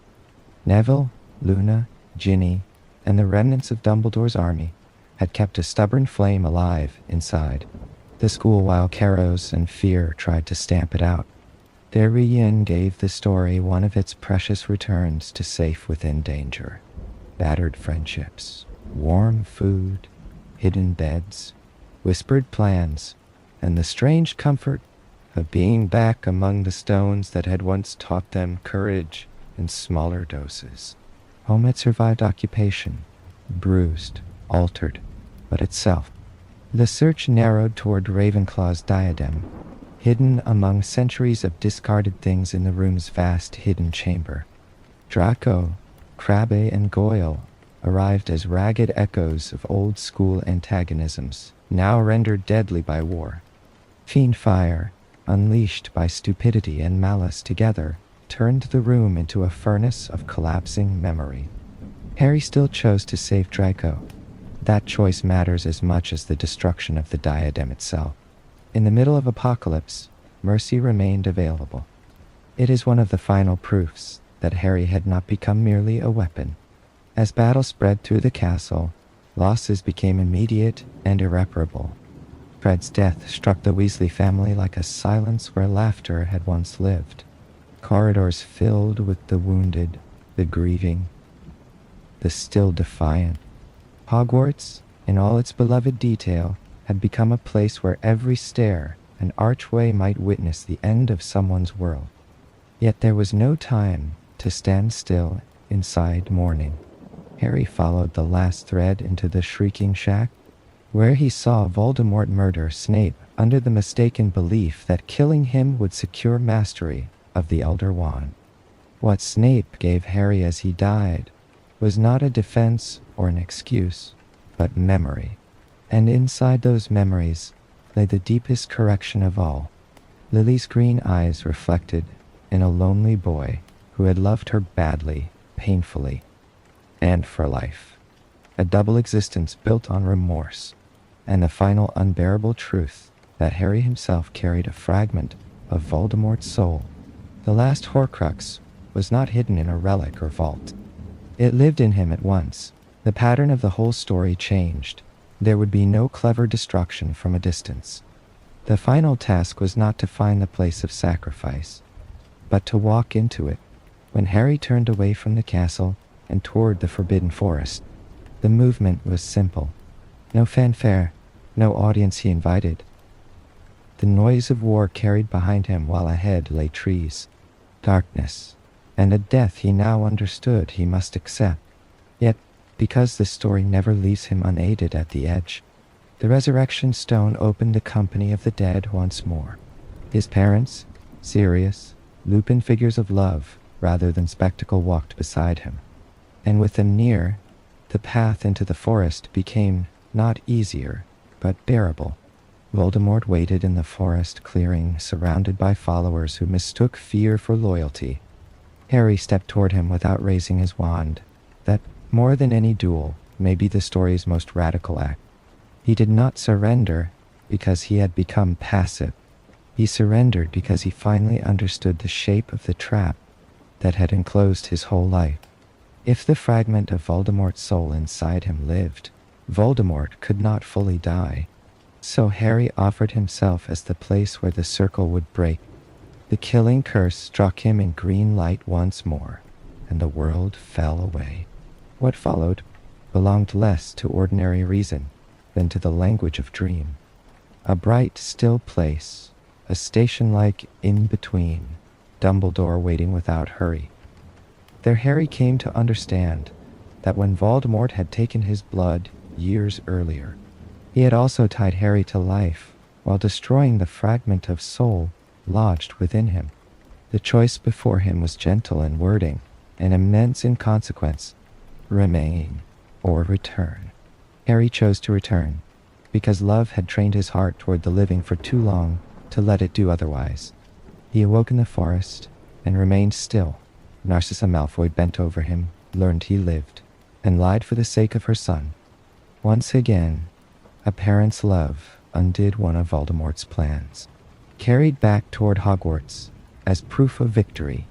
Neville, Luna, Ginny, and the remnants of Dumbledore's army had kept a stubborn flame alive inside the school while Caros and fear tried to stamp it out. Their reunion gave the story one of its precious returns to safe within danger. Battered friendships, warm food, hidden beds, whispered plans, and the strange comfort of being back among the stones that had once taught them courage in smaller doses. Home had survived occupation, bruised, altered, but itself. The search narrowed toward Ravenclaw's diadem, hidden among centuries of discarded things in the room's vast hidden chamber. Draco, Crabbe, and Goyle arrived as ragged echoes of old-school antagonisms, now rendered deadly by war. Fiendfire, unleashed by stupidity and malice together, turned the room into a furnace of collapsing memory. Harry still chose to save Draco. That choice matters as much as the destruction of the diadem itself. In the middle of apocalypse, mercy remained available. It is one of the final proofs that Harry had not become merely a weapon. As battle spread through the castle, losses became immediate and irreparable. Fred's death struck the Weasley family like a silence where laughter had once lived. Corridors filled with the wounded, the grieving, the still defiant. Hogwarts, in all its beloved detail, had become a place where every stair and archway might witness the end of someone's world. Yet there was no time to stand still inside mourning. Harry followed the last thread into the shrieking shack, where he saw Voldemort murder Snape under the mistaken belief that killing him would secure mastery of the Elder Wand. What Snape gave Harry as he died was not a defense or an excuse, but memory. And inside those memories lay the deepest correction of all. Lily's green eyes reflected in a lonely boy who had loved her badly, painfully, and for life. A double existence built on remorse, and the final unbearable truth that Harry himself carried a fragment of Voldemort's soul. The last Horcrux was not hidden in a relic or vault. It lived in him at once. The pattern of the whole story changed. There would be no clever destruction from a distance. The final task was not to find the place of sacrifice, but to walk into it. When Harry turned away from the castle and toward the Forbidden Forest, the movement was simple. No fanfare, no audience he invited. The noise of war carried behind him while ahead lay trees, darkness, and a death he now understood he must accept. Yet, because the story never leaves him unaided at the edge, the resurrection stone opened the company of the dead once more. His parents, Sirius, Lupin figures of love rather than spectacle walked beside him. And with them near, the path into the forest became not easier, but bearable. Voldemort waited in the forest clearing, surrounded by followers who mistook fear for loyalty. Harry stepped toward him without raising his wand. That, more than any duel, may be the story's most radical act. He did not surrender because he had become passive. He surrendered because he finally understood the shape of the trap that had enclosed his whole life. If the fragment of Voldemort's soul inside him lived, Voldemort could not fully die. So Harry offered himself as the place where the circle would break. The killing curse struck him in green light once more, and the world fell away. What followed belonged less to ordinary reason than to the language of dream. A bright, still place, a station-like in-between, Dumbledore waiting without hurry. There Harry came to understand that when Voldemort had taken his blood years earlier, he had also tied Harry to life while destroying the fragment of soul lodged within him. The choice before him was gentle in wording and immense in consequence: remain or return. Harry chose to return, because love had trained his heart toward the living for too long to let it do otherwise. He awoke in the forest and remained still. Narcissa Malfoy bent over him, learned he lived, and lied for the sake of her son. Once again, a parent's love undid one of Voldemort's plans. Carried back toward Hogwarts as proof of victory,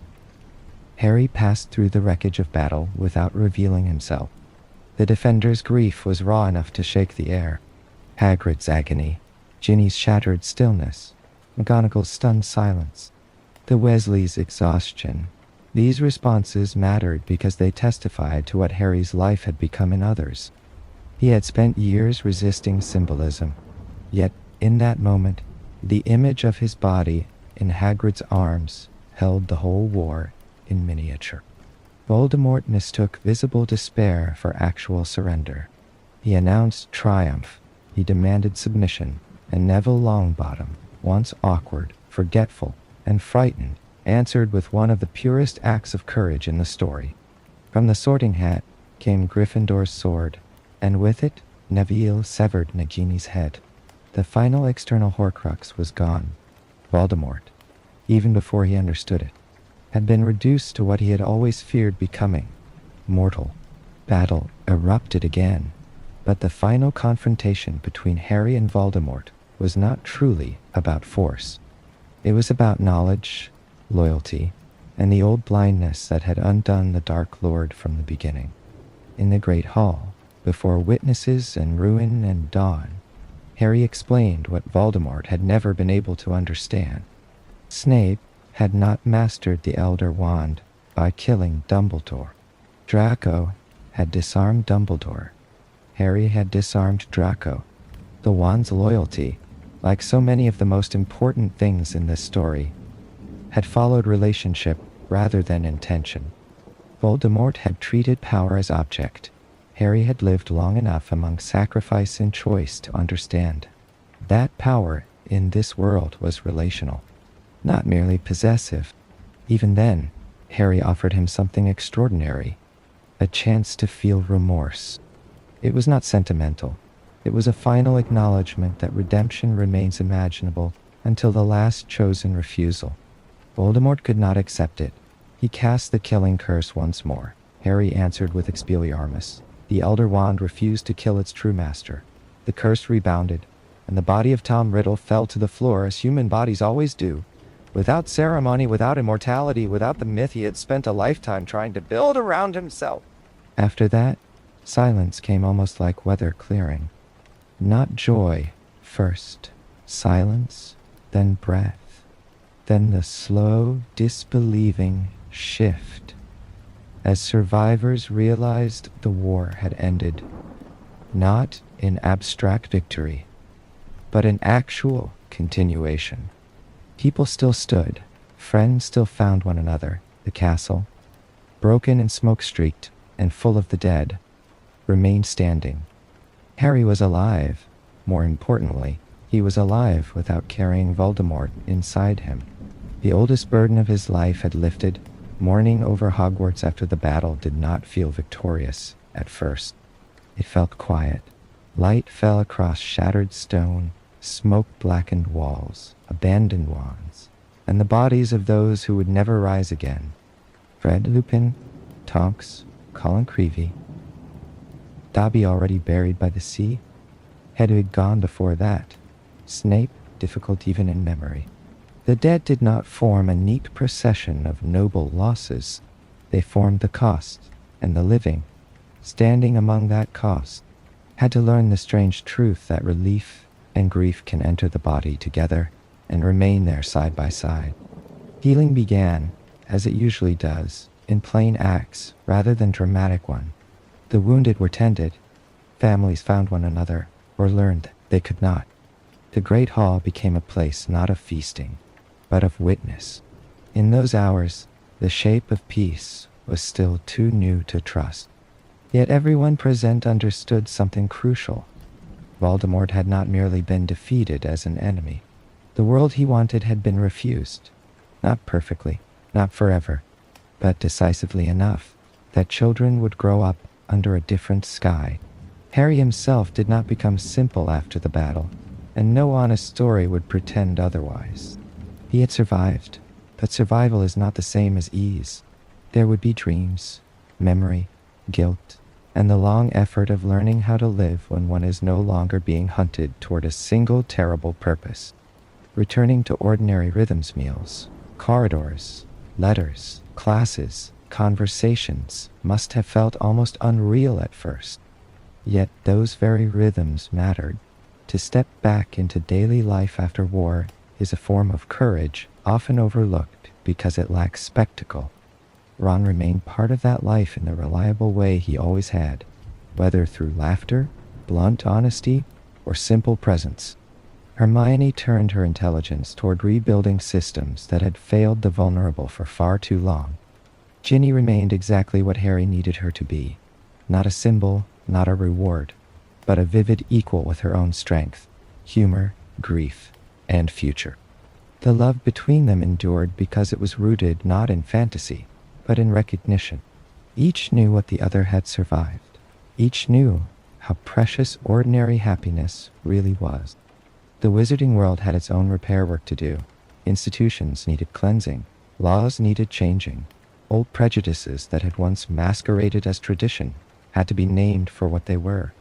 Harry passed through the wreckage of battle without revealing himself. The defender's grief was raw enough to shake the air. Hagrid's agony, Ginny's shattered stillness, McGonagall's stunned silence, the Weasleys' exhaustion. These responses mattered because they testified to what Harry's life had become in others. He had spent years resisting symbolism, yet in that moment, the image of his body in Hagrid's arms held the whole war in miniature. Voldemort mistook visible despair for actual surrender. He announced triumph. He demanded submission, and Neville Longbottom, once awkward, forgetful, and frightened, answered with one of the purest acts of courage in the story. From the Sorting Hat came Gryffindor's sword, and with it, Neville severed Nagini's head. The final external Horcrux was gone. Voldemort, even before he understood it, had been reduced to what he had always feared becoming: mortal. Battle erupted again, but the final confrontation between Harry and Voldemort was not truly about force. It was about knowledge, loyalty, and the old blindness that had undone the Dark Lord from the beginning. In the Great Hall, before witnesses and ruin and dawn, Harry explained what Voldemort had never been able to understand. Snape had not mastered the Elder Wand by killing Dumbledore. Draco had disarmed Dumbledore. Harry had disarmed Draco. The wand's loyalty, like so many of the most important things in this story, had followed relationship rather than intention. Voldemort had treated power as object. Harry had lived long enough among sacrifice and choice to understand that power in this world was relational, not merely possessive. Even then, Harry offered him something extraordinary, a chance to feel remorse. It was not sentimental. It was a final acknowledgement that redemption remains imaginable until the last chosen refusal. Voldemort could not accept it. He cast the killing curse once more. Harry answered with Expelliarmus. The Elder Wand refused to kill its true master. The curse rebounded, and the body of Tom Riddle fell to the floor as human bodies always do, without ceremony, without immortality, without the myth he had spent a lifetime trying to build around himself. After that, silence came almost like weather clearing. Not joy first, silence, then breath, then the slow, disbelieving shift, as survivors realized the war had ended, not in abstract victory, but in actual continuation. People still stood, friends still found one another. The castle, broken and smoke-streaked and full of the dead, remained standing. Harry was alive. More importantly, he was alive without carrying Voldemort inside him. The oldest burden of his life had lifted. Mourning over Hogwarts after the battle did not feel victorious at first. It felt quiet. Light fell across shattered stone, smoke-blackened walls, abandoned wands, and the bodies of those who would never rise again. Fred, Lupin, Tonks, Colin Creevey, Dobby already buried by the sea, Hedwig gone before that, Snape difficult even in memory. The dead did not form a neat procession of noble losses. They formed the cost, and the living, standing among that cost, had to learn the strange truth that relief and grief can enter the body together and remain there side by side. Healing began, as it usually does, in plain acts rather than dramatic one. The wounded were tended, families found one another, or learned they could not. The great hall became a place not of feasting, but of witness. In those hours, the shape of peace was still too new to trust. Yet everyone present understood something crucial. Voldemort had not merely been defeated as an enemy. The world he wanted had been refused. Not perfectly, not forever, but decisively enough that children would grow up under a different sky. Harry himself did not become simple after the battle, and no honest story would pretend otherwise. He had survived, but survival is not the same as ease. There would be dreams, memory, guilt, and the long effort of learning how to live when one is no longer being hunted toward a single terrible purpose. Returning to ordinary rhythms, meals, corridors, letters, classes, conversations must have felt almost unreal at first. Yet those very rhythms mattered. To step back into daily life after war is a form of courage often overlooked because it lacks spectacle. Ron remained part of that life in the reliable way he always had, whether through laughter, blunt honesty, or simple presence. Hermione turned her intelligence toward rebuilding systems that had failed the vulnerable for far too long. Ginny remained exactly what Harry needed her to be, not a symbol, not a reward, but a vivid equal with her own strength, humor, grief, and future. The love between them endured because it was rooted not in fantasy, but in recognition. Each knew what the other had survived. Each knew how precious ordinary happiness really was. The wizarding world had its own repair work to do. Institutions needed cleansing. Laws needed changing. Old prejudices that had once masqueraded as tradition had to be named for what they were.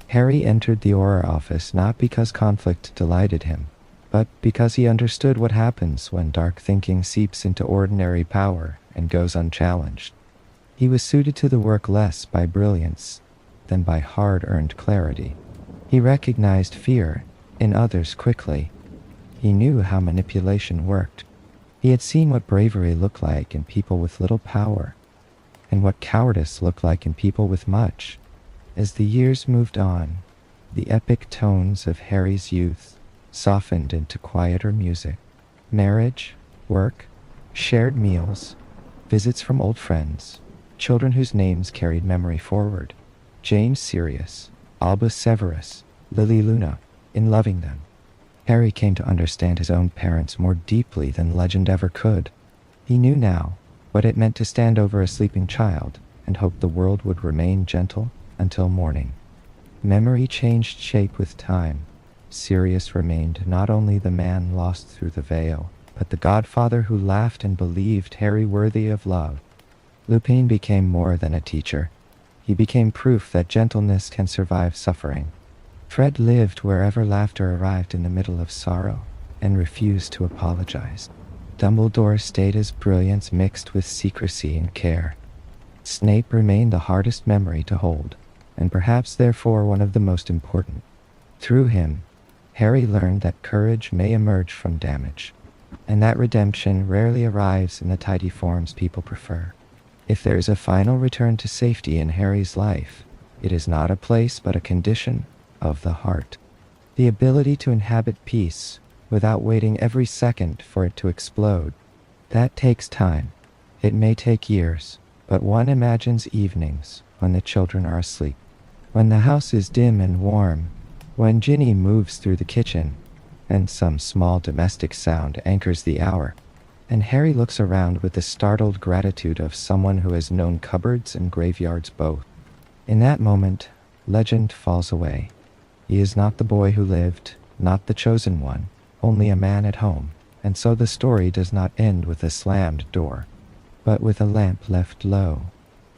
Harry entered the Auror office not because conflict delighted him, but because he understood what happens when dark thinking seeps into ordinary power and goes unchallenged. He was suited to the work less by brilliance than by hard-earned clarity. He recognized fear in others quickly. He knew how manipulation worked. He had seen what bravery looked like in people with little power, and what cowardice looked like in people with much. As the years moved on, the epic tones of Harry's youth softened into quieter music. Marriage, work, shared meals, visits from old friends, children whose names carried memory forward. James Sirius, Albus Severus, Lily Luna, in loving them, Harry came to understand his own parents more deeply than legend ever could. He knew now what it meant to stand over a sleeping child and hope the world would remain gentle until morning. Memory changed shape with time. Sirius remained not only the man lost through the veil, but the godfather who laughed and believed Harry worthy of love. Lupin became more than a teacher. He became proof that gentleness can survive suffering. Fred lived wherever laughter arrived in the middle of sorrow, and refused to apologize. Dumbledore stayed as brilliance mixed with secrecy and care. Snape remained the hardest memory to hold, and perhaps therefore one of the most important. Through him, Harry learned that courage may emerge from damage, and that redemption rarely arrives in the tidy forms people prefer. If there is a final return to safety in Harry's life, it is not a place but a condition of the heart. The ability to inhabit peace without waiting every second for it to explode. That takes time. It may take years, but one imagines evenings when the children are asleep, when the house is dim and warm, when Ginny moves through the kitchen, and some small domestic sound anchors the hour, and Harry looks around with the startled gratitude of someone who has known cupboards and graveyards both. In that moment, legend falls away. He is not the boy who lived, not the chosen one, only a man at home, and so the story does not end with a slammed door, but with a lamp left low.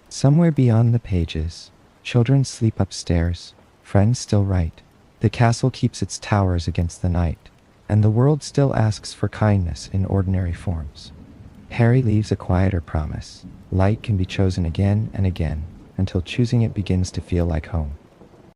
Somewhere beyond the pages, children sleep upstairs, friends still write, the castle keeps its towers against the night, and the world still asks for kindness in ordinary forms. Harry leaves a quieter promise. Light can be chosen again and again, until choosing it begins to feel like home.